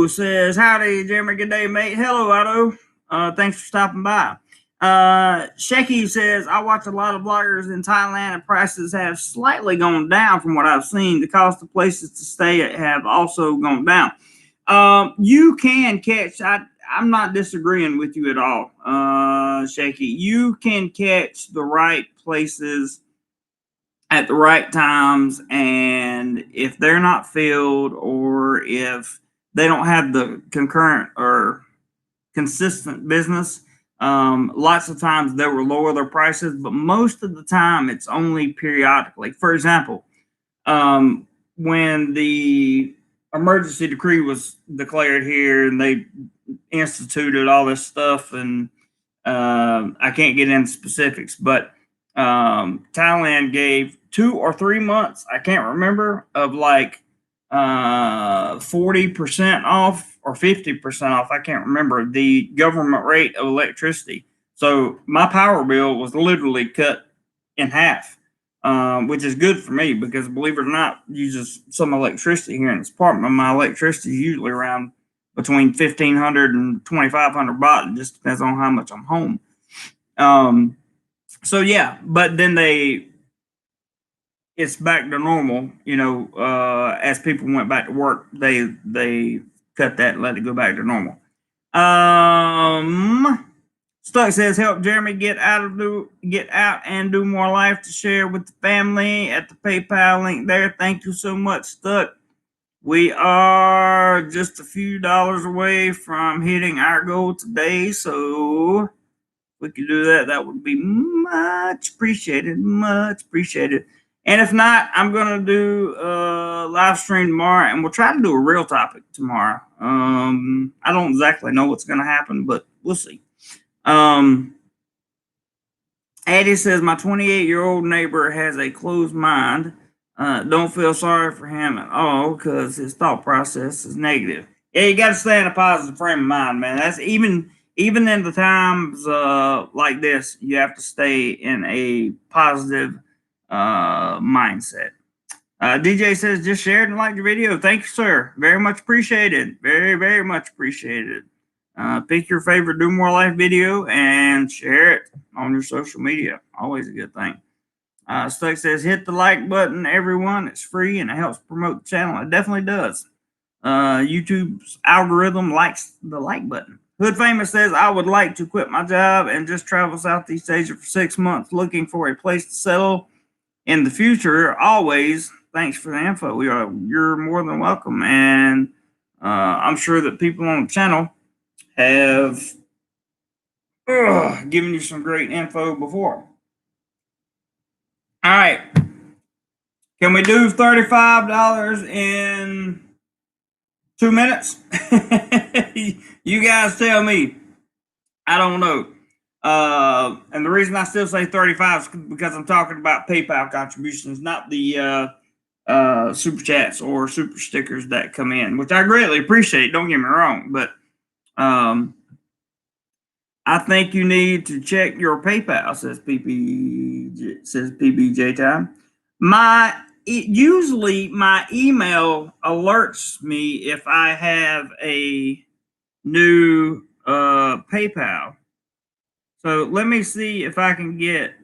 says, howdy, Jeremy. Good day, mate. Hello, Otto. Thanks for stopping by. Sheki says, I watch a lot of vloggers in Thailand and prices have slightly gone down from what I've seen. The cost of places to stay have also gone down. You can catch, I'm not disagreeing with you at all, Shaky. You can catch the right places at the right times, and if they're not filled or if they don't have the concurrent or consistent business, lots of times they will lower their prices, but most of the time it's only periodically. For example, when the emergency decree was declared here and they instituted all this stuff, and I can't get into specifics, but Thailand gave 2 or 3 months, I can't remember, of like 40% off or 50% off, I can't remember, the government rate of electricity. So my power bill was literally cut in half, which is good for me because, believe it or not, uses some electricity here in this apartment. My electricity is usually around between 1,500 and 2,500 baht. It just depends on how much I'm home. So yeah, but then it's back to normal, as people went back to work, they cut that and let it go back to normal. Stuck says, help Jeremy get out and do more life to share with the family at the PayPal link there. Thank you so much, Stuck. We are just a few dollars away from hitting our goal today, so if we could do that, that would be much appreciated, much appreciated. And if not, I'm gonna do a live stream tomorrow, and we'll try to do a real topic tomorrow. I don't exactly know what's gonna happen, but we'll see. Addie says, my 28-year-old neighbor has a closed mind. Don't feel sorry for him at all because his thought process is negative. Yeah, you got to stay in a positive frame of mind, man. That's even in the times like this, you have to stay in a positive mindset. DJ says, just shared and liked your video. Thank you, sir. Very much appreciated. Very, very much appreciated. Pick your favorite DoMoreLife video and share it on your social media. Always a good thing. Stuck says, hit the like button, everyone. It's free and it helps promote the channel. It definitely does. YouTube's algorithm likes the like button. Hood Famous says, I would like to quit my job and just travel Southeast Asia for 6 months looking for a place to settle in the future. Always. Thanks for the info. You're more than welcome. And I'm sure that people on the channel have given you some great info before. All right. Can we do $35 in 2 minutes? You guys tell me. I don't know. And the reason I still say 35 is because I'm talking about PayPal contributions, not the super chats or super stickers that come in, which I greatly appreciate. Don't get me wrong, but I think you need to check your PayPal, says PBJ time. Usually my email alerts me if I have a new PayPal. So let me see if I can get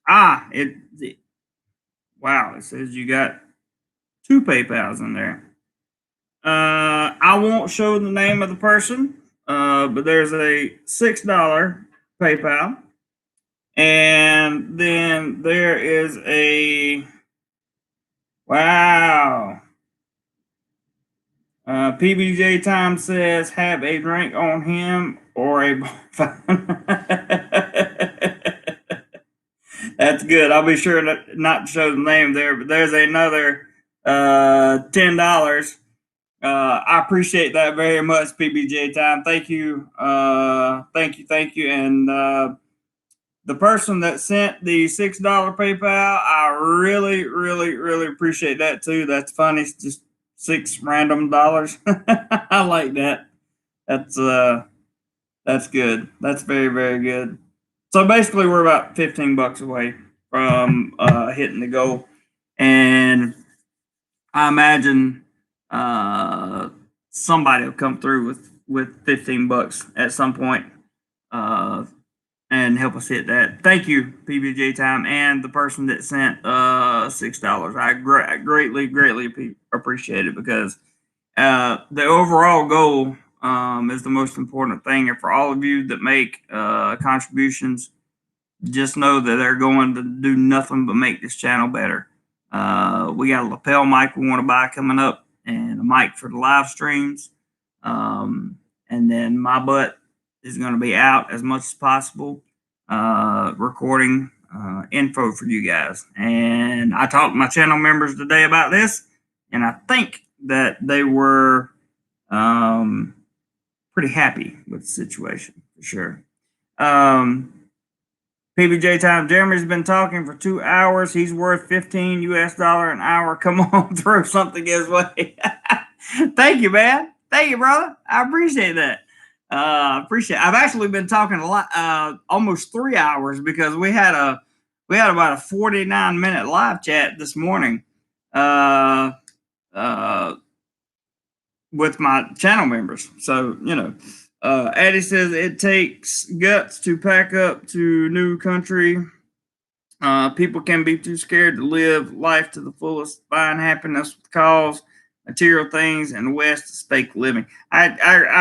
wow, it says you got 2 PayPals in there. I won't show the name of the person, but there's a $6 PayPal, and then there is a PBJ time says, have a drink on him or a That's good. I'll be sure not to show the name there, but there's another $10. I appreciate that very much, PBJ time. Thank you. Thank you. And the person that sent the $6 PayPal, I really, really, really appreciate that too. That's funny. It's just 6 random dollars. I like that. That's good. That's very, very good. So basically, we're about $15 away from hitting the goal, and I imagine somebody will come through with with 15 bucks at some point, and help us hit that. Thank you, PBJ Time, and the person that sent $6. I greatly appreciate it, because the overall goal is the most important thing. And for all of you that make contributions, just know that they're going to do nothing but make this channel better. We got a lapel mic we want to buy coming up, and a mic for the live streams. And then my butt is going to be out as much as possible, recording info for you guys. And I talked to my channel members today about this, and I think that they were pretty happy with the situation, for sure. PBJ Time, Jeremy's been talking for 2 hours. He's worth $15 an hour. Come on, throw something his way. Thank you, man. Thank you, brother. I appreciate that. Appreciate it. I've actually been talking a lot, almost 3 hours, because we had about a 49-minute live chat this morning with my channel members. So, Addie says it takes guts to pack up to new country. People can be too scared to live life to the fullest, find happiness with cause, material things, and the West is fake living. I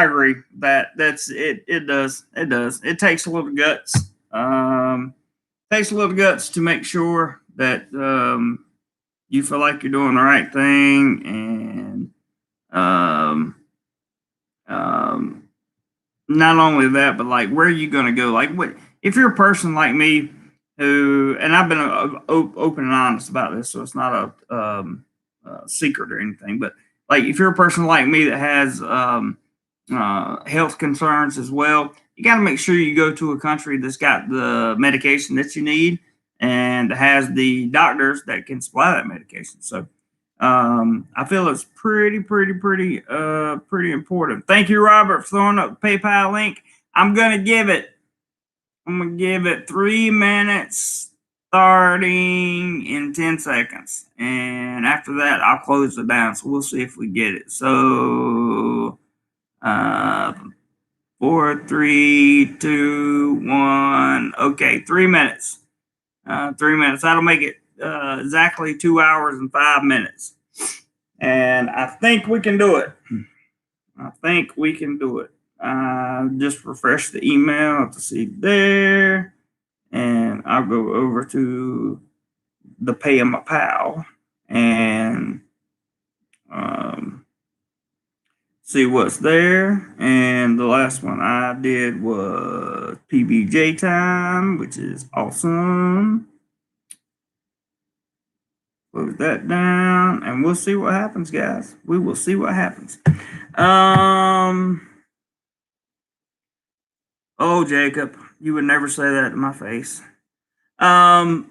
agree that's it. It does. It takes a little guts. Takes a little guts to make sure that you feel like you're doing the right thing, and not only that, but like, where are you going to go? Like, what if you're a person like me who, and I've been open and honest about this, so it's not a secret or anything, but like, if you're a person like me that has health concerns as well, you got to make sure you go to a country that's got the medication that you need and has the doctors that can supply that medication. So I feel it's pretty important. Thank you, Robert, for throwing up the PayPal link. I'm gonna give it 3 minutes starting in 10 seconds, and after that I'll close it down. So we'll see if we get it. So 4, 3, 2, 1. Okay, 3 minutes. 3 minutes. That'll make it exactly 2 hours and 5 minutes. And I think we can do it. Just refresh the email to see there. And I'll go over to the Pay of My Pal and see what's there. And the last one I did was PBJ Time, which is awesome. Close that down, and we'll see what happens, guys. We will see what happens. Oh, Jacob, you would never say that to my face. Hood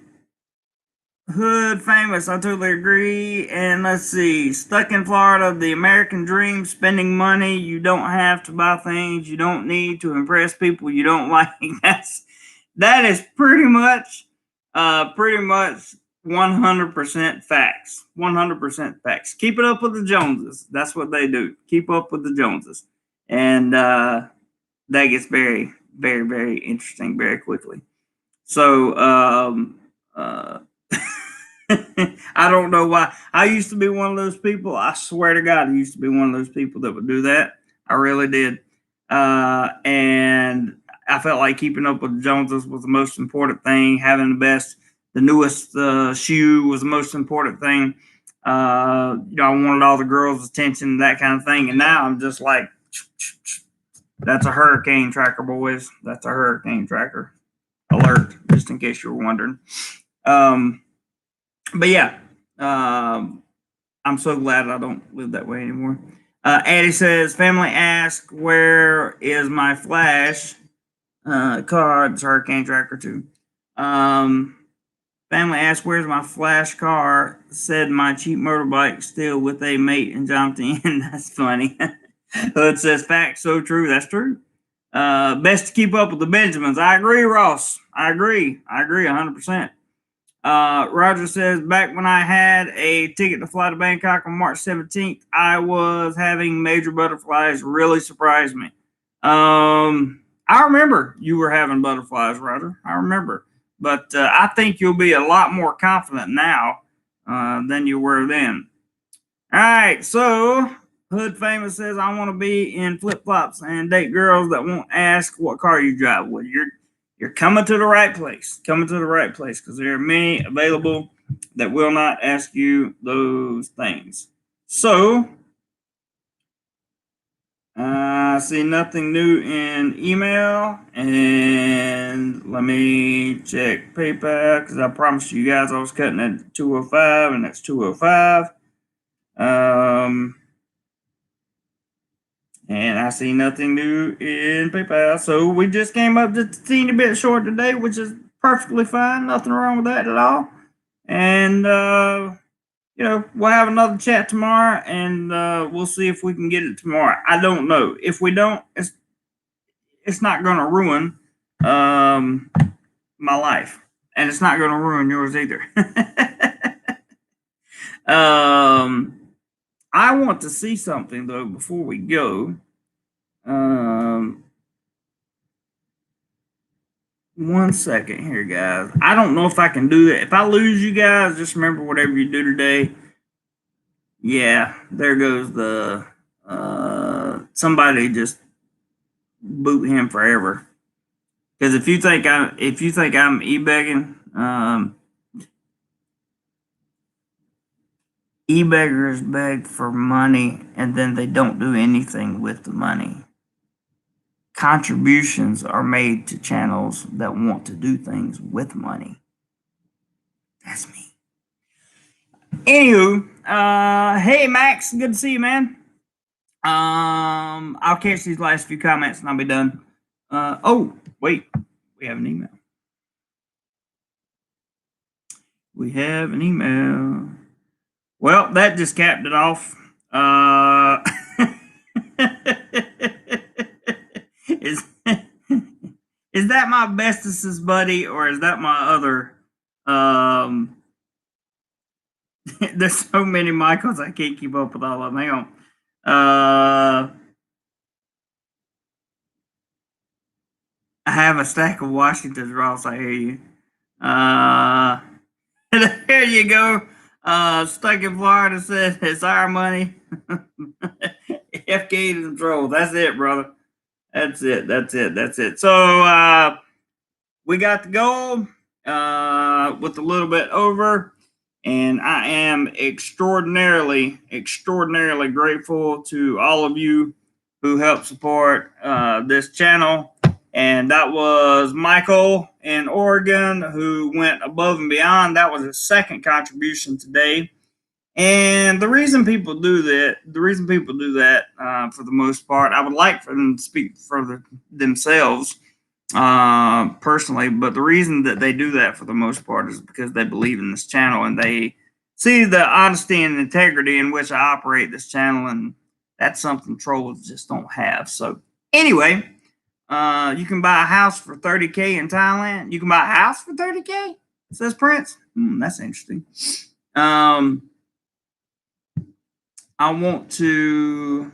famous, I totally agree. And let's see, stuck in Florida, the American dream, spending money you don't have to buy things you don't need to impress people you don't like. That is pretty much 100% facts. 100% facts. Keep it up with the Joneses. That's what they do. Keep up with the Joneses. And that gets very interesting very quickly. So I don't know why. I used to be one of those people. I swear to God, I used to be one of those people that would do that. I really did. And I felt like keeping up with the Joneses was the most important thing. Having the newest shoe was the most important thing. I wanted all the girls' attention, that kind of thing. And now I'm just like, that's a hurricane tracker, boys. That's a hurricane tracker. Alert, just in case you were wondering. But yeah, I'm so glad I don't live that way anymore. Addie says, family asked, where is my flash card? It's hurricane tracker too. Family asked, where's my flash car? Said my cheap motorbike still with a mate in Johnson. That's funny. It says facts, so true. That's true. Best to keep up with the Benjamins. I agree, Ross. I agree 100%. Roger says, back when I had a ticket to fly to Bangkok on March 17th, I was having major butterflies. Really surprised me. I remember you were having butterflies, Roger. I remember. But I think you'll be a lot more confident now than you were then. All right, so Hood Famous says, I want to be in flip flops and date girls that won't ask what car you drive. Well, you're coming to the right place. Coming to the right place because there are many available that will not ask you those things. So I see nothing new in email, and let me check PayPal because I promised you guys I was cutting at 205, and that's 205. And I see nothing new in PayPal. So we just came up just a teeny bit short today, which is perfectly fine. Nothing wrong with that at all. And, we'll have another chat tomorrow, and we'll see if we can get it tomorrow. I don't know. If we don't, it's not going to ruin my life. And it's not going to ruin yours either. I want to see something though before we go. One second here, guys. I don't know if I can do it. If I lose you guys, just remember whatever you do today. Yeah, there goes the somebody just boot him forever. Because if you think I'm e-begging, e-beggars beg for money and then they don't do anything with the money. Contributions are made to channels that want to do things with money. That's me. Anywho, hey Max, good to see you, man. I'll catch these last few comments and I'll be done. Oh, wait, we have an email. We have an email. Well, that just capped it off. Is that my bestest's buddy or is that my other? There's so many Michaels I can't keep up with all of them. Hang on. I have a stack of Washington's, Ross. I hear you. There you go. Stuck in Florida said it's our money. FK to control. That's it, brother. That's it. So we got the goal with a little bit over, and I am extraordinarily grateful to all of you who help support this channel. And that was Michael in Oregon who went above and beyond. That was his second contribution today. And the reason people do that for the most part, I would like for them to speak for themselves personally, but the reason that they do that for the most part is because they believe in this channel and they see the honesty and integrity in which I operate this channel, and that's something trolls just don't have. So anyway, you can buy a house for $30K in Thailand. You can buy a house for $30K, says Prince. That's interesting. I want to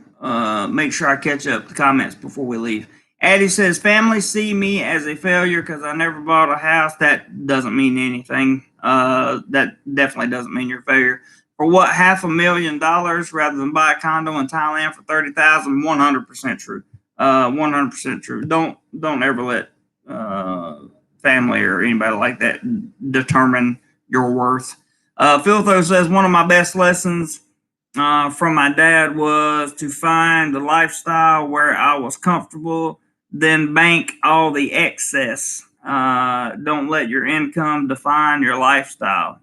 make sure I catch up the comments before we leave. Addie says, family see me as a failure because I never bought a house. That doesn't mean anything. That definitely doesn't mean you're a failure. For what, $500,000 rather than buy a condo in Thailand for $30,000? 100% true. 100% true. Don't ever let family or anybody like that determine your worth. Philtho says, one of my best lessons from my dad was to find the lifestyle where I was comfortable, then bank all the excess. Don't let your income define your lifestyle.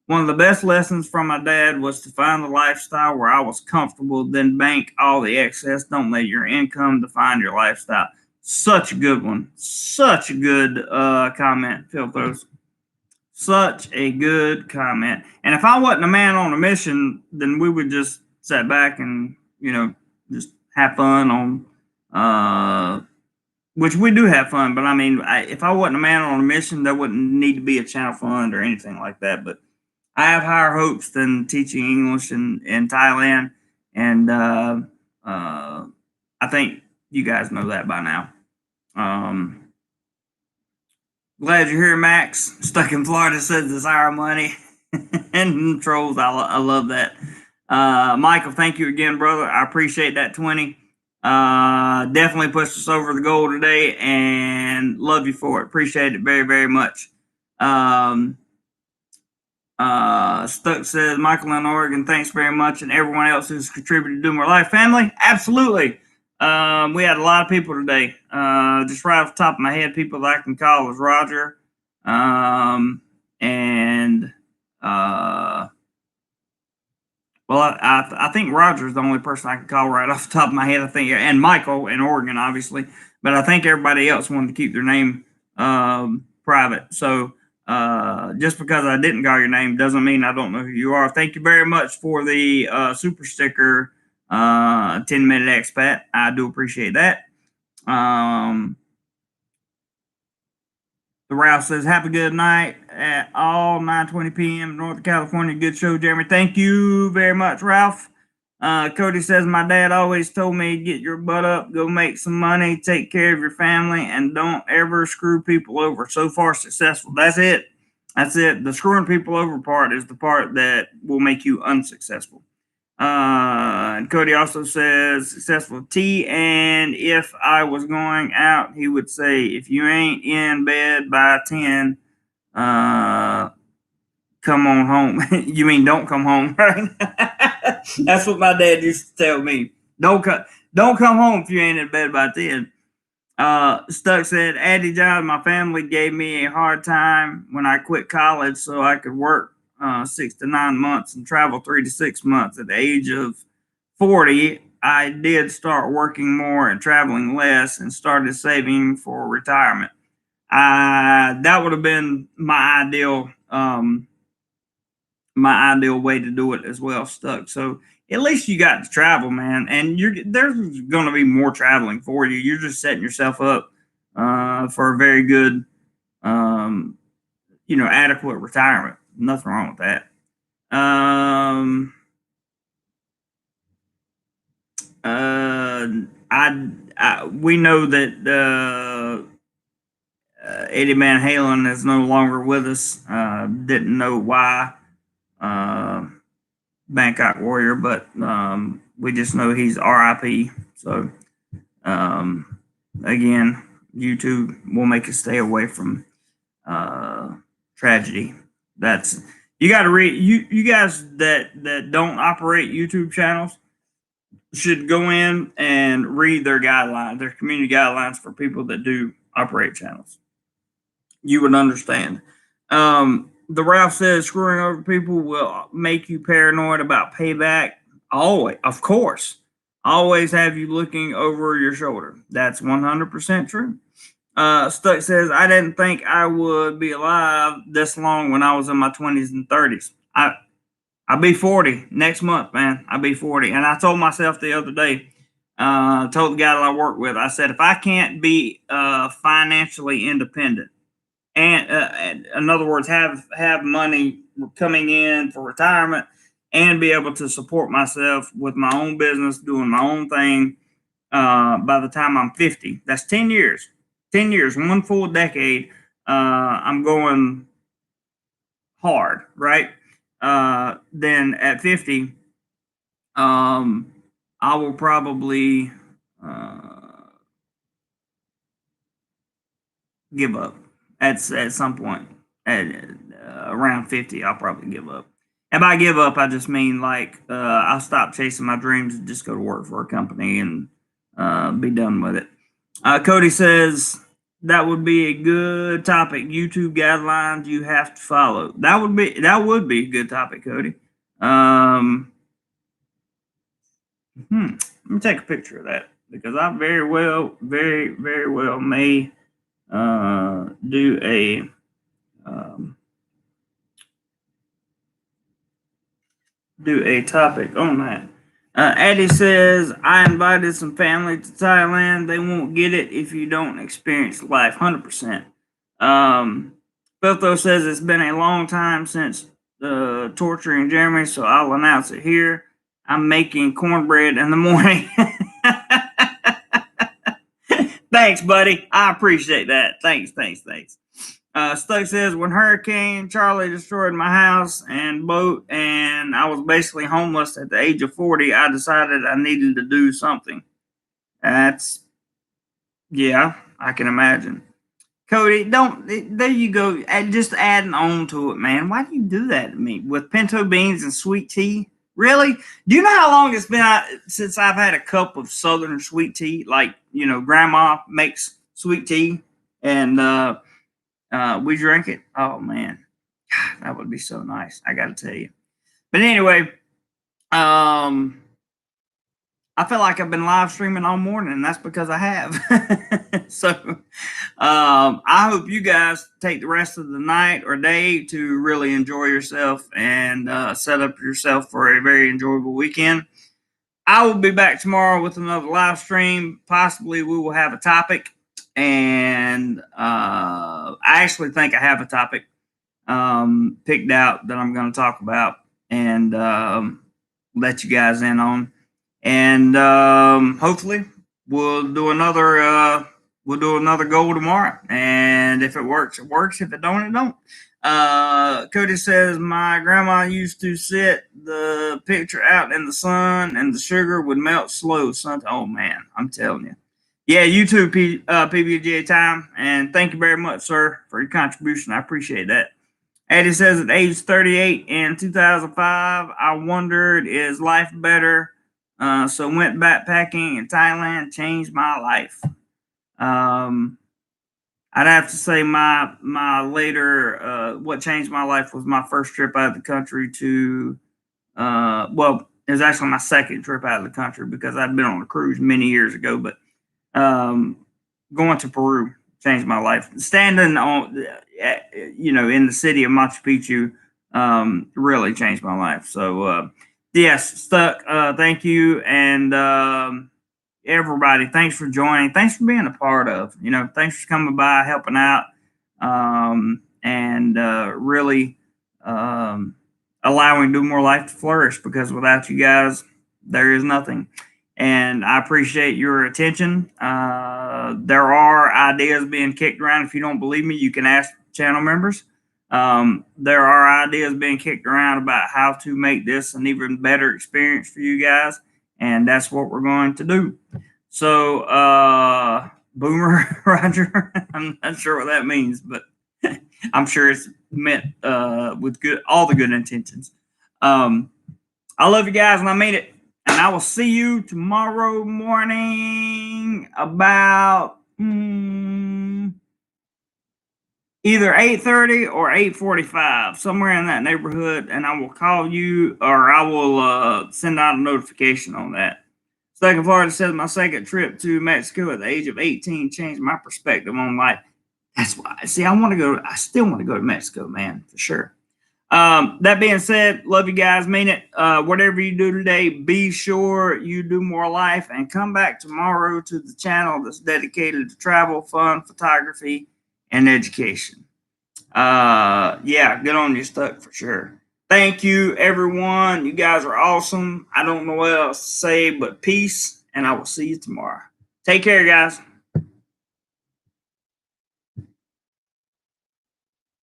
One of the best lessons from my dad was to find the lifestyle where I was comfortable, then bank all the excess. Don't let your income define your lifestyle. Such a good one. Such a good comment, Phil throws. Such a good comment. And if I wasn't a man on a mission, then we would just sit back and, just have fun on which we do have fun. But I mean, if I wasn't a man on a mission, there wouldn't need to be a channel fund or anything like that. But I have higher hopes than teaching English in Thailand, and I think you guys know that by now. Glad you're here, Max. Stuck in Florida says desire money and trolls. I love that. Michael, thank you again, brother. I appreciate that 20. Definitely pushed us over the goal today, and love you for it. Appreciate it very, very much. Stuck says, Michael in Oregon, thanks very much, and everyone else who's contributed to DoMoreLife family. Absolutely. We had a lot of people today. Just right off the top of my head, people that I can call is Roger, and well, I think Roger is the only person I can call right off the top of my head. I think, and Michael in Oregon, obviously, but I think everybody else wanted to keep their name private. So just because I didn't call your name doesn't mean I don't know who you are. Thank you very much for the super sticker, 10-minute expat. I do appreciate that. The Ralph says, have a good night at all, 9:20 p.m. Northern California. Good show, Jeremy. Thank you very much, Ralph. Cody says, my dad always told me, get your butt up, go make some money, take care of your family, and don't ever screw people over. So far, successful. That's it. That's it. The screwing people over part is the part that will make you unsuccessful. And Cody also says, successful T, and if I was going out, he would say, if you ain't in bed by 10, come on home. You mean don't come home, right? That's what my dad used to tell me. Don't come home if you ain't in bed by 10. Stuck said, Addy John, my family gave me a hard time when I quit college so I could work 6 to 9 months and travel 3 to 6 months. At the age of 40, I did start working more and traveling less and started saving for retirement. That would have been my ideal way to do it as well, Stuck. So at least you got to travel, man, and there's going to be more traveling for you. You're just setting yourself up for a very good, adequate retirement. Nothing wrong with that. We know that Eddie Van Halen is no longer with us. Didn't know why. Bangkok Warrior, but we just know he's RIP. So again, YouTube will make us stay away from tragedy. That's you got to read. You guys that don't operate YouTube channels should go in and read their guidelines, their community guidelines for people that do operate channels. You would understand. The Ralph says screwing over people will make you paranoid about payback. Always, of course, always have you looking over your shoulder. That's 100% true. Stuck says, I didn't think I would be alive this long when I was in my 20s and 30s. I'll be 40 next month, man. I'll be 40. And I told myself the other day, told the guy that I work with, I said, if I can't be financially independent, and in other words, have money coming in for retirement and be able to support myself with my own business, doing my own thing by the time I'm 50. That's 10 years. 10 years, one full decade. I'm going hard, right? Then at 50, I will probably give up. At some point at around 50, I'll probably give up. And by give up, I just mean like I'll stop chasing my dreams and just go to work for a company and be done with it. Cody says that would be a good topic. YouTube guidelines you have to follow. That would be a good topic, Cody. Let me take a picture of that because I very well may do a topic on that. Addie says, I invited some family to Thailand. They won't get it if you don't experience life. 100%. Filtho says, it's been a long time since torturing Jeremy, so I'll announce it here. I'm making cornbread in the morning. Thanks, buddy. I appreciate that. Thanks. Stuck says, when Hurricane Charlie destroyed my house and boat, and I was basically homeless at the age of 40, I decided I needed to do something. That's, yeah, I can imagine. Cody, there you go. Just adding on to it, man. Why do you do that to me with pinto beans and sweet tea? Really? Do you know how long it's been since I've had a cup of Southern sweet tea? Like, Grandma makes sweet tea and we drink it. Oh, man. God, that would be so nice. I got to tell you. But anyway, I feel like I've been live streaming all morning, and that's because I have. So I hope you guys take the rest of the night or day to really enjoy yourself and set up yourself for a very enjoyable weekend. I will be back tomorrow with another live stream. Possibly we will have a topic, and I actually think I have a topic picked out that I'm going to talk about and let you guys in on. And hopefully we'll do another goal tomorrow. And if it works, it works. If it don't, it don't. Cody says my grandma used to sit the picture out in the sun, and the sugar would melt slow. Oh man, I'm telling you. Yeah, you too, PBGA time, and thank you very much, sir, for your contribution. I appreciate that. Eddie says at age 38 in 2005, I wondered, is life better? So went backpacking in Thailand, changed my life. I'd have to say my later what changed my life was my first trip out of the country to well, it was actually my second trip out of the country because I'd been on a cruise many years ago, but going to Peru changed my life. Standing on in the city of Machu Picchu really changed my life. So yes, Stuck, thank you, and everybody, thanks for joining. Thanks for being a part of. Thanks for coming by, helping out, and really allowing Do More Life to flourish. Because without you guys, there is nothing. And I appreciate your attention. There are ideas being kicked around. If you don't believe me, you can ask channel members. There are ideas being kicked around about how to make this an even better experience for you guys. And that's what we're going to do. So, Boomer Roger, I'm not sure what that means, but I'm sure it's meant with all the good intentions. I love you guys, and I mean it. And I will see you tomorrow morning about either 8:30 or 8:45, somewhere in that neighborhood. And I will call you, or I will send out a notification on that. Second Florida says my second trip to Mexico at the age of 18 changed my perspective on life. That's why. See, I still want to go to Mexico, man, for sure. That being said, love you guys, mean it. Whatever you do today, be sure you do more life, and come back tomorrow to the channel that's dedicated to travel, fun, photography, and education. Yeah, good on you, Stuck, for sure. Thank you, everyone. You guys are awesome. I don't know what else to say, but peace, and I will see you tomorrow. Take care, guys.